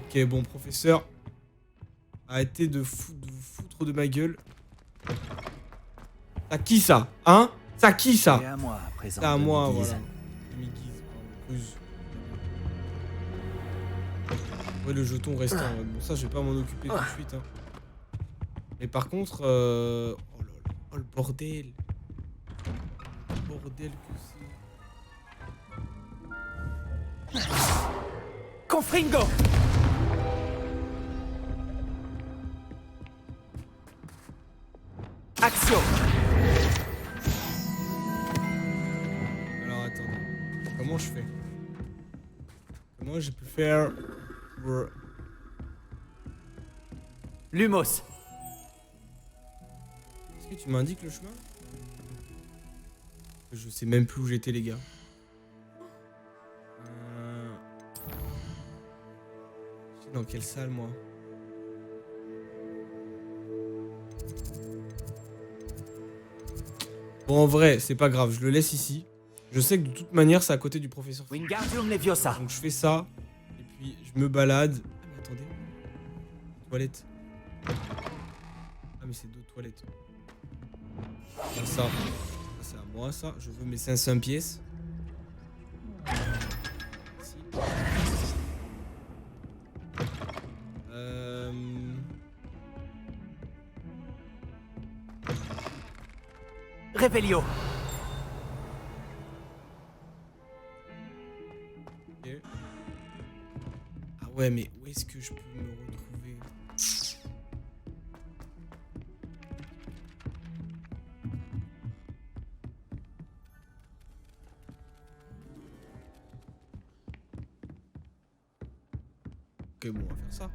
Ok, bon, professeur. Arrêtez de vous foutre de ma gueule. Ça qui ça? Hein? Ça qui ça? C'est à moi, à présent. C'est à moi, demi-guise. voilà. Demi-guise, pardon, ruse. Ouais, le jeton restant. Bon, ça, je vais pas m'en occuper tout de suite. Hein. Mais par contre, oh là là, oh le bordel. Le bordel que c'est. Confringo! Action! Alors attendez, comment je fais? Comment j'ai pu faire pour... Lumos! Est-ce que tu m'indiques le chemin? Je sais même plus où j'étais les gars. Je suis dans quelle salle moi? Bon en vrai, c'est pas grave, je le laisse ici. Je sais que de toute manière c'est à côté du professeur. Wingardium Leviosa! Donc je fais ça, et puis je me balade. Ah mais attendez. Toilette. Ah mais c'est deux toilettes. Ah, ça c'est à moi ça. Je veux mes 500 pièces. Ici. Revelio! Ok. Ah ouais mais où est-ce que je peux me retrouver? Ok bon on va faire ça.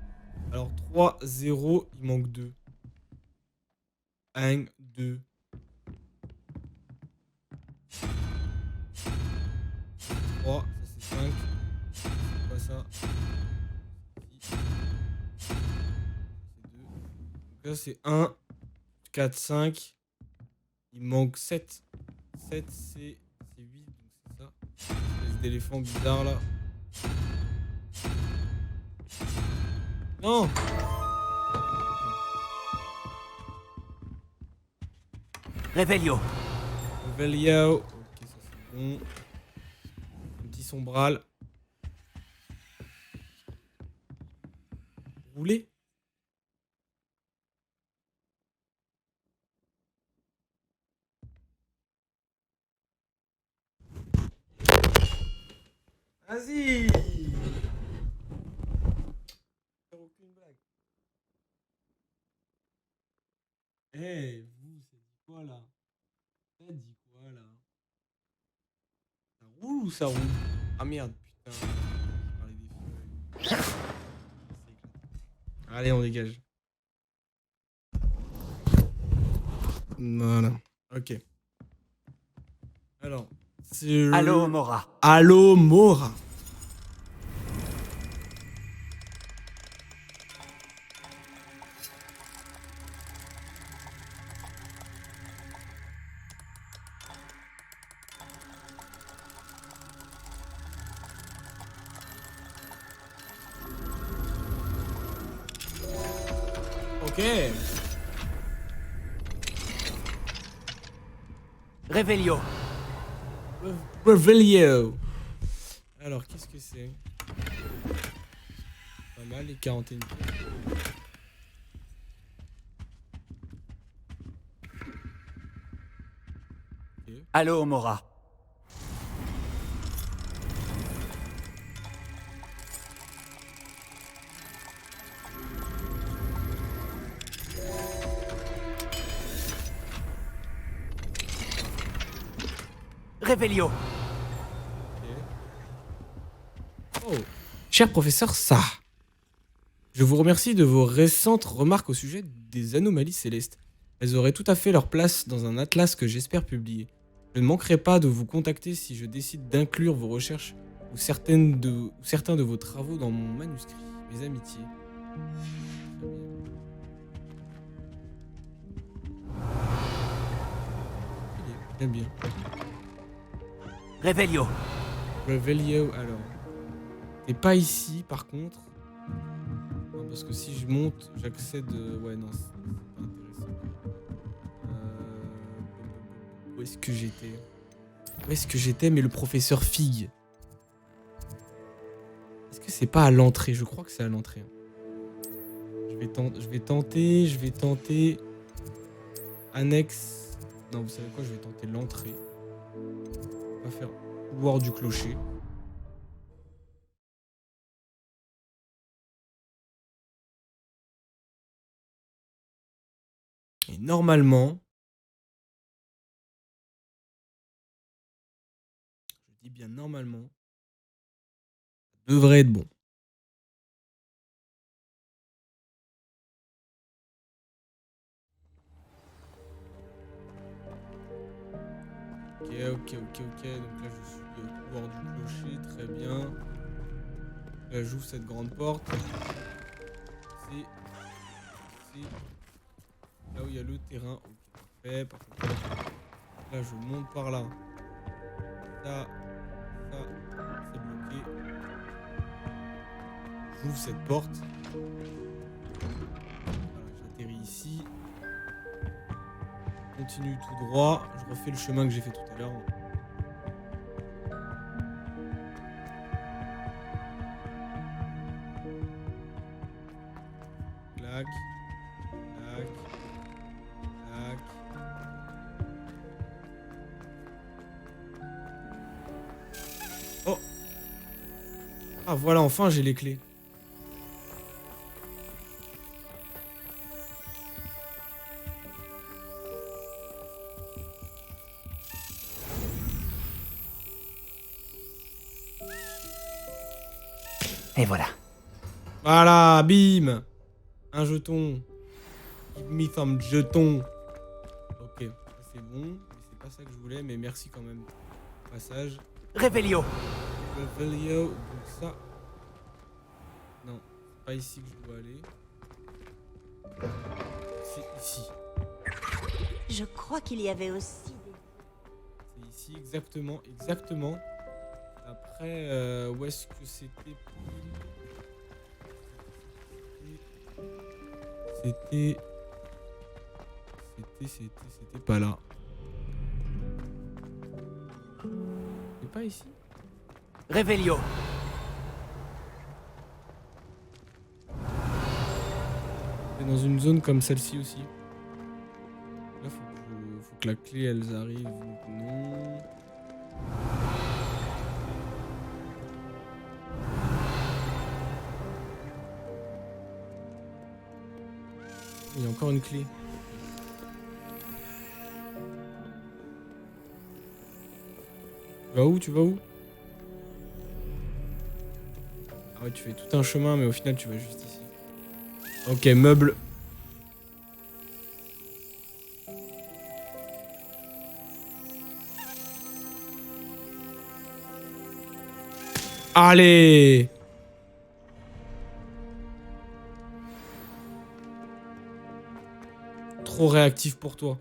Alors 3, 0, il manque 2. 1, 2. 3, ça c'est 5. C'est quoi ça? 6. C'est 2. Donc là c'est 1, 4, 5. Il manque 7. 7 c'est 8, donc c'est ça. Espèce d'éléphant bizarre là. Non! Revelio! Revelio. Ok, ça c'est bon. Un petit sombral. Rouler. Vas-y! Aucune blague. Eh, vous, ça dit quoi là? Ça dit quoi là? Ça roule ou ça roule? Ah merde, putain. Je parlais des feuilles. Allez, on dégage. Voilà. Ok. Alors, c'est... Allo Mora! Allo Mora. Ok. Revelio! Revelio. Alors, qu'est-ce que c'est? Pas mal les 41 pièces. Allô, Mora. Réveillon. Oh, cher professeur Sa, je vous remercie de vos récentes remarques au sujet des anomalies célestes. Elles auraient tout à fait leur place dans un atlas que j'espère publier. Je ne manquerai pas de vous contacter si je décide d'inclure vos recherches ou certains de vos travaux dans mon manuscrit. Mes amitiés. Très bien. J'aime bien. Réveillon. Réveillon, alors. T'es pas ici, par contre. Non, parce que si je monte, j'accède... Ouais, non, c'est pas intéressant. Où est-ce que j'étais? Où est-ce que j'étais, mais le professeur Fig? Est-ce que c'est pas à l'entrée? Je crois que c'est à l'entrée. Je vais tenter... Annexe... Non, vous savez quoi? Je vais tenter l'entrée. On va faire couloir du clocher. Et normalement... Je dis bien normalement... Ça devrait être bon. Ok. Donc là, je suis au couloir du clocher. Très bien. Là, j'ouvre cette grande porte. C'est là où il y a le terrain. Ok, parfait. Parfait. Là, je monte par là. Ça, c'est bloqué. J'ouvre cette porte. Voilà, j'atterris ici. Je continue tout droit. Je refais le chemin que j'ai fait tout à l'heure. Clac. Clac. Clac. Oh! Ah voilà, enfin j'ai les clés. Et voilà. Voilà, bim! Un jeton. Give me some jeton. Ok, ça c'est bon. Mais c'est pas ça que je voulais, mais merci quand même. Passage. Réveillon. Réveillon. Donc ça. Non, c'est pas ici que je dois aller. C'est ici. Je crois qu'il y avait aussi C'est ici, exactement. Après, où est-ce que c'était? C'était pas là. C'est pas ici? Réveillon. C'est dans une zone comme celle-ci aussi. Là, faut que la clé, elles arrivent. Donc non. Il y a encore une clé. Tu vas où? Ah ouais, tu fais tout un chemin, mais au final, tu vas juste ici. Ok, meuble. Allez! Trop réactif pour toi.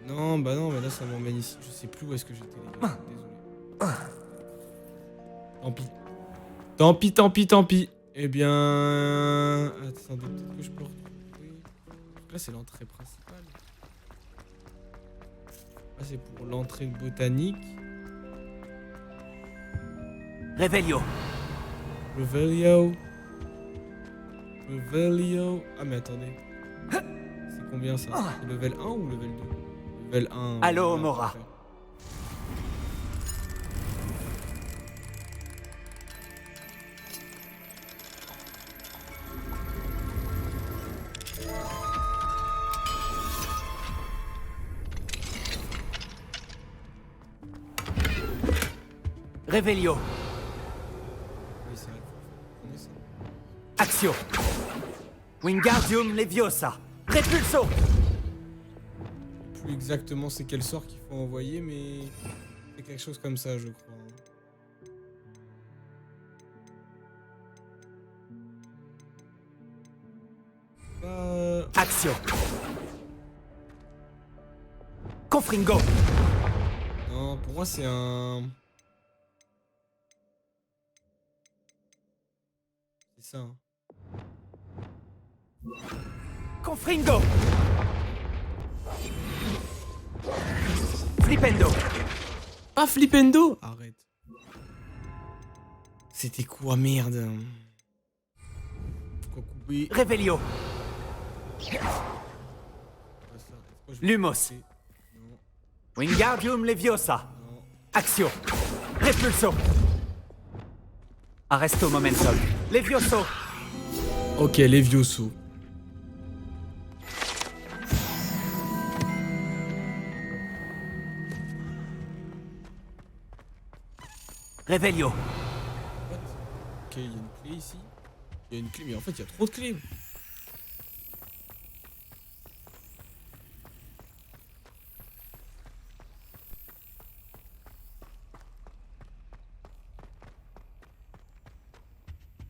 Non, bah non, mais là ça m'emmène ici. Je sais plus où est-ce que j'étais, les gars. Désolé. Tant pis. Eh bien... Attendez, peut-être que je peux retrouver... Là c'est l'entrée principale. Là c'est pour l'entrée botanique. Réveillon. Revelio. Revelio. Ah mais attendez. C'est combien ça? C'est level 1 ou level 2? Level 1. Allô, voilà, Mora. parfait. Revelio. Oui, c'est vrai. On est ça. Axio. Wingardium Leviosa. Repulso. Plus exactement c'est quel sort qu'il faut envoyer, mais c'est quelque chose comme ça, je crois. Axio. Confringo. Non, pour moi c'est un. C'est ça. Hein. Confringo. Flipendo. Ah, Flipendo! Arrête. C'était quoi, merde? Quoi couper? Revelio. Lumos. Non, Wingardium Leviosa. non. Axio. Repulso. Arresto momentum. Levioso. Ok, Levioso. Revelio. Ok, il y a une clé ici. Il y a une clé, mais en fait, il y a trop de clés.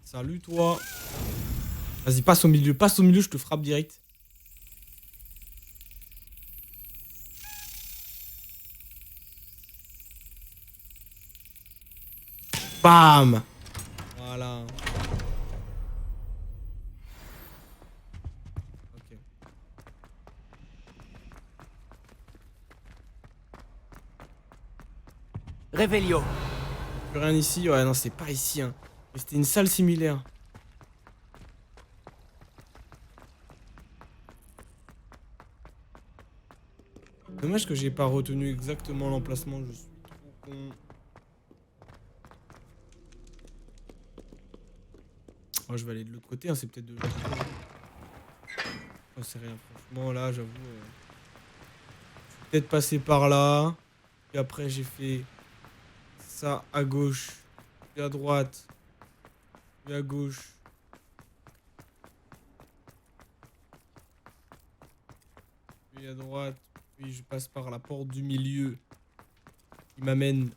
Salut, toi. Vas-y, passe au milieu, je te frappe direct. Bam! Voilà. Ok. Revelio. Plus rien ici. Ouais, non, c'est pas ici. Hein. Mais c'était une salle similaire. Dommage que j'ai pas retenu exactement l'emplacement. Je suis trop con. Oh, je vais aller de l'autre côté, hein, c'est peut-être de l'autre côté. J'en sais rien, franchement, là, j'avoue. Peut-être passer par là. Puis après, j'ai fait ça à gauche, puis à droite, puis à gauche. Puis à droite, puis je passe par la porte du milieu qui m'amène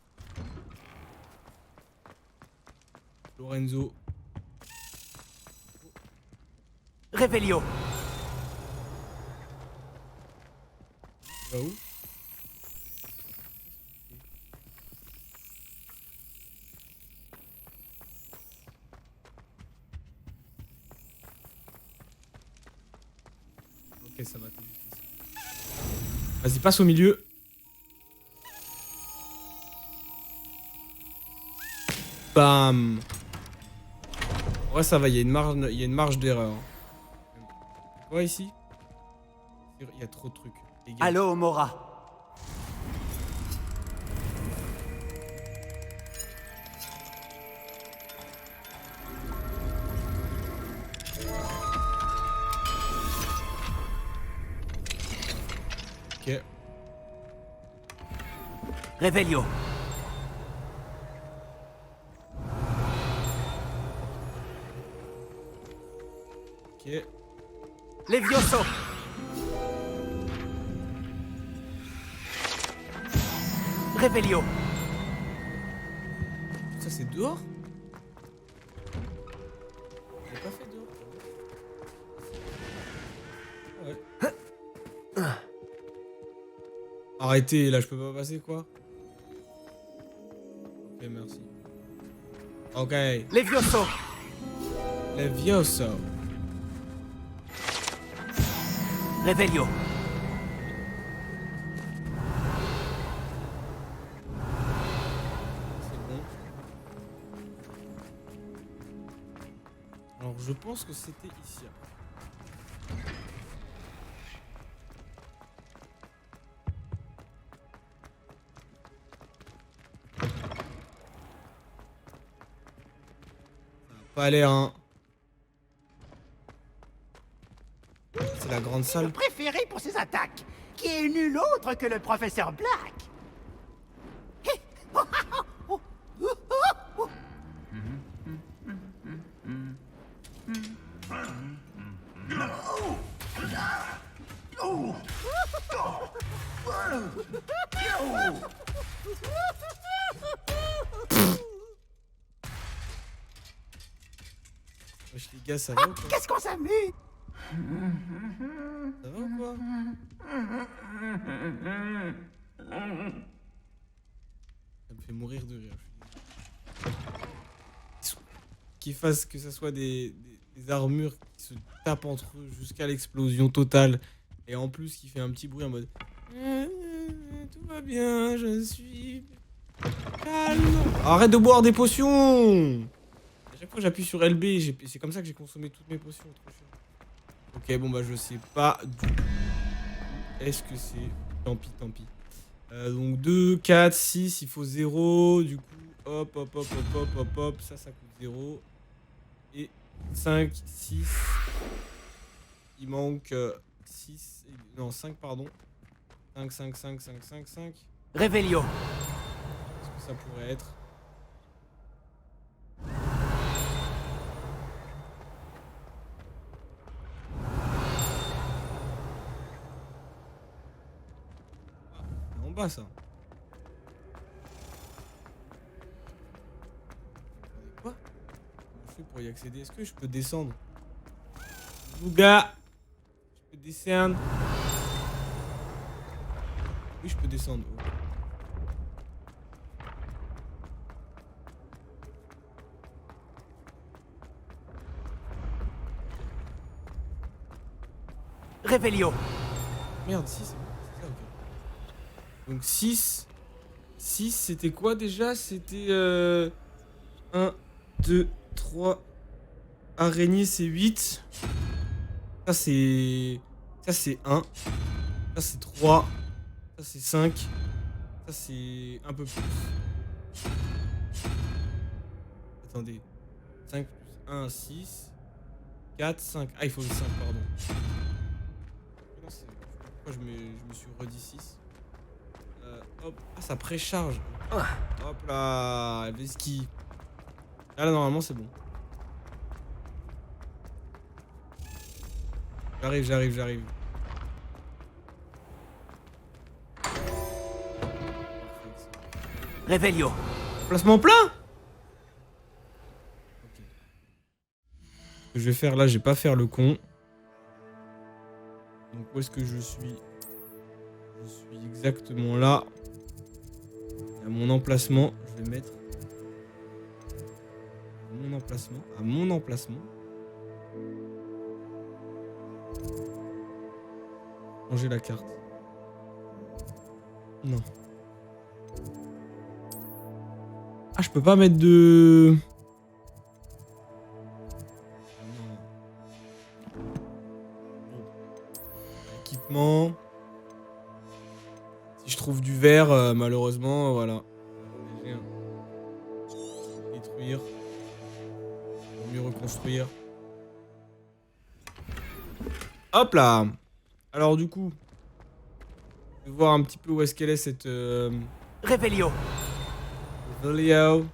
Lorenzo. Revelio. Va où? Ok, ça va. Vas-y, passe au milieu. Bam. Ouais, ça va, il y a une marge d'erreur. Quoi ici? Il y a trop de trucs. Les gars. Allô, Mora. Ok. Revelio. Ok. Levioso. Revelio. Ça c'est dehors? J'ai pas fait dehors. Ouais. Arrêtez, là je peux pas passer quoi? Ok, merci. Ok. Levioso. Levioso. Revelio. C'est bon. Alors je pense que c'était ici. Ça a pas l'air, hein. C'est la grande salle. Préféré pour ses attaques, qui est nul autre que le professeur Black. Wesh les gars, ça va ou quoi? Qu'est-ce qu'on s'amuse? Ça va ou quoi? Ça me fait mourir de rire. Qu'ils fassent que ça soit des armures qui se tapent entre eux jusqu'à l'explosion totale. Et en plus qui fait un petit bruit en mode tout va bien, je suis calme. Arrête de boire des potions. À chaque fois j'appuie sur LB, c'est comme ça que j'ai consommé toutes mes potions. Trop chiant. Ok, bon bah je sais pas du tout. Est-ce que c'est... Tant pis, tant pis. Donc 2, 4, 6, il faut 0. Du coup, hop, hop, hop, hop, hop, hop, hop. Ça coûte 0. Et 5, 6. Il manque 6. Non, 5, pardon. 5, 5, 5, 5, 5, 5. Revelio. Qu'est-ce que ça pourrait être? En bas, ça. Quoi? Comment je fais pour y accéder? Est-ce que je peux descendre? Bouga! Je peux descendre. Oui, je peux descendre. Oh. Revelio. Merde, 6, c'est bon. C'est ça, ok. Donc 6. 6, c'était quoi déjà? C'était 1, 2, 3. Araignée, c'est 8. Ça, c'est 1. Ça, c'est 3. Ça, c'est 5. Ça, c'est un peu plus. Attendez. 5 plus 1, 6. 4, 5. Ah, il faut le 5, pardon. Non, pourquoi je me suis redit 6. Hop. Ah, ça précharge. Hop là. Veski. Ah, là, normalement, c'est bon. J'arrive. Revelio. Placement plein. Ok. Ce que je vais faire là, je vais pas faire le con. Donc où est-ce que je suis? Je suis exactement là. À mon emplacement. Je vais mettre à mon emplacement. Changer la carte. Non. Ah, je peux pas mettre de... Non. Bon. Équipement. Si je trouve du verre, malheureusement, voilà. Rien. Détruire. Pour mieux reconstruire. Hop là. Alors du coup, je vais voir un petit peu où est-ce qu'elle est cette... Revelio. Revelio.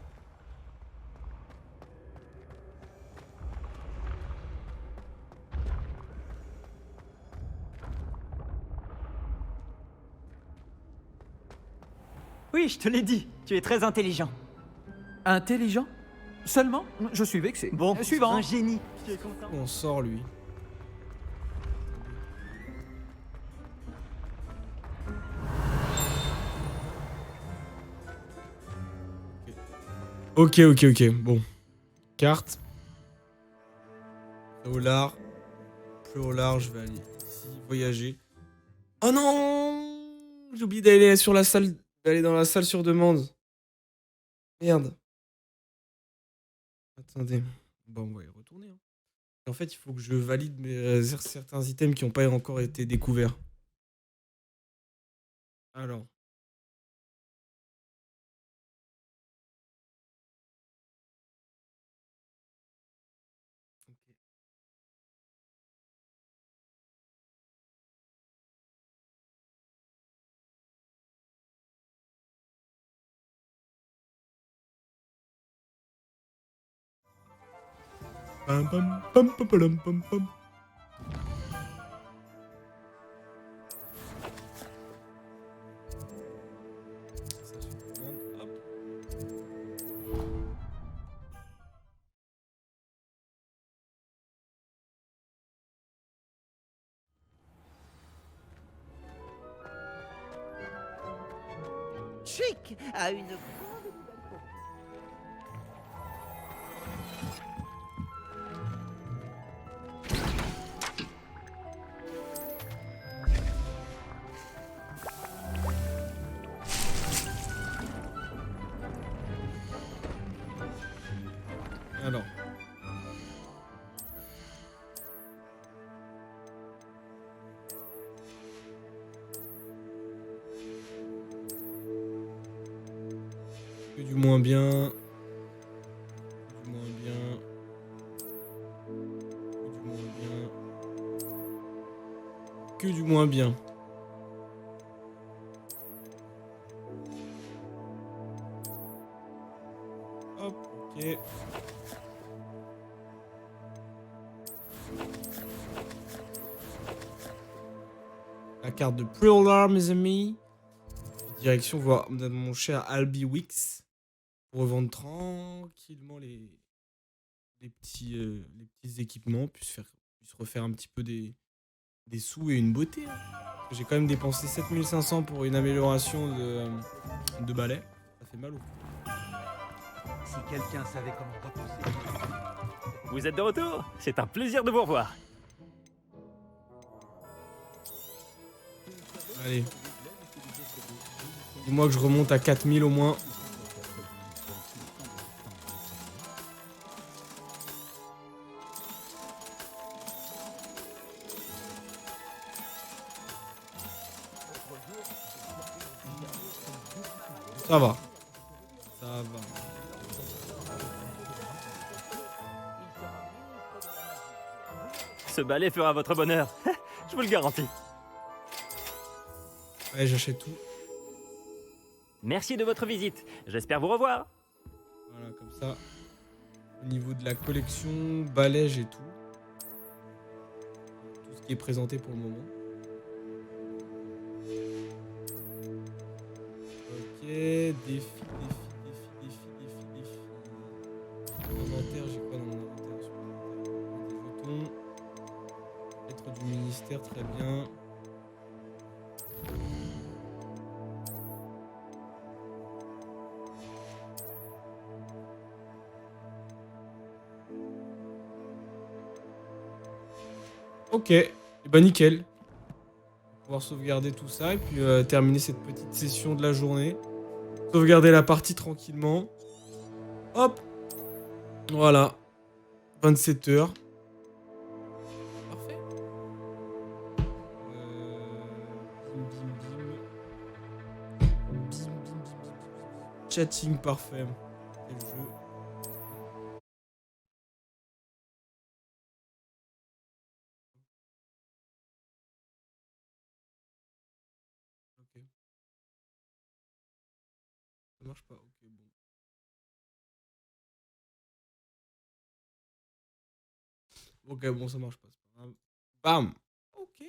Oui, je te l'ai dit. Tu es très intelligent. Intelligent? Seulement? Je suis vexé. Bon, Suivant. un génie. Tu es content? On sort lui. Ok. Bon. Carte. Plus au large. Plus au large, je vais aller ici, voyager. Oh non! J'ai oublié d'aller sur la salle. D'aller dans la salle sur demande. Merde. Attendez. Bon, on va y retourner. Hein. En fait, il faut que je valide certains items qui n'ont pas encore été découverts. Alors. Pam, pam, pam, pam, pam, pam, pam. Ça, je commande. Hop. Chic a une... Alors. Que du moins bien. Que du moins bien. Que du moins bien. Que du moins bien. Hop, ok. La carte de Priolar, mes amis. Direction voir mon cher Albi Wix pour revendre tranquillement les petits équipements, puisse refaire un petit peu des sous et une beauté. Hein. J'ai quand même dépensé 7500 pour une amélioration de balai. Ça fait mal au cou. Si quelqu'un savait comment repousser... Vous êtes de retour? C'est un plaisir de vous revoir. Allez. Dis-moi que je remonte à 4000 au moins. Ça va. Ça va. Ce balai fera votre bonheur. Je vous le garantis. Ouais, j'achète tout. Merci de votre visite. J'espère vous revoir. Voilà, comme ça. Au niveau de la collection, balai, j'ai tout. Tout ce qui est présenté pour le moment. Ok, défi. Inventaire, j'ai quoi dans mon inventaire? Des jetons. Lettre du ministère, très bien. Ok, et bah nickel. On va pouvoir sauvegarder tout ça et puis terminer cette petite session de la journée. Sauvegarder la partie tranquillement. Hop. Voilà. 27 heures. Parfait. Bim, bim, bim. Chatting parfait. Quel jeu. Ok. Ça marche pas. Ok, bon. Ok, bon, ça marche pas. C'est pas grave. Bam. Ok.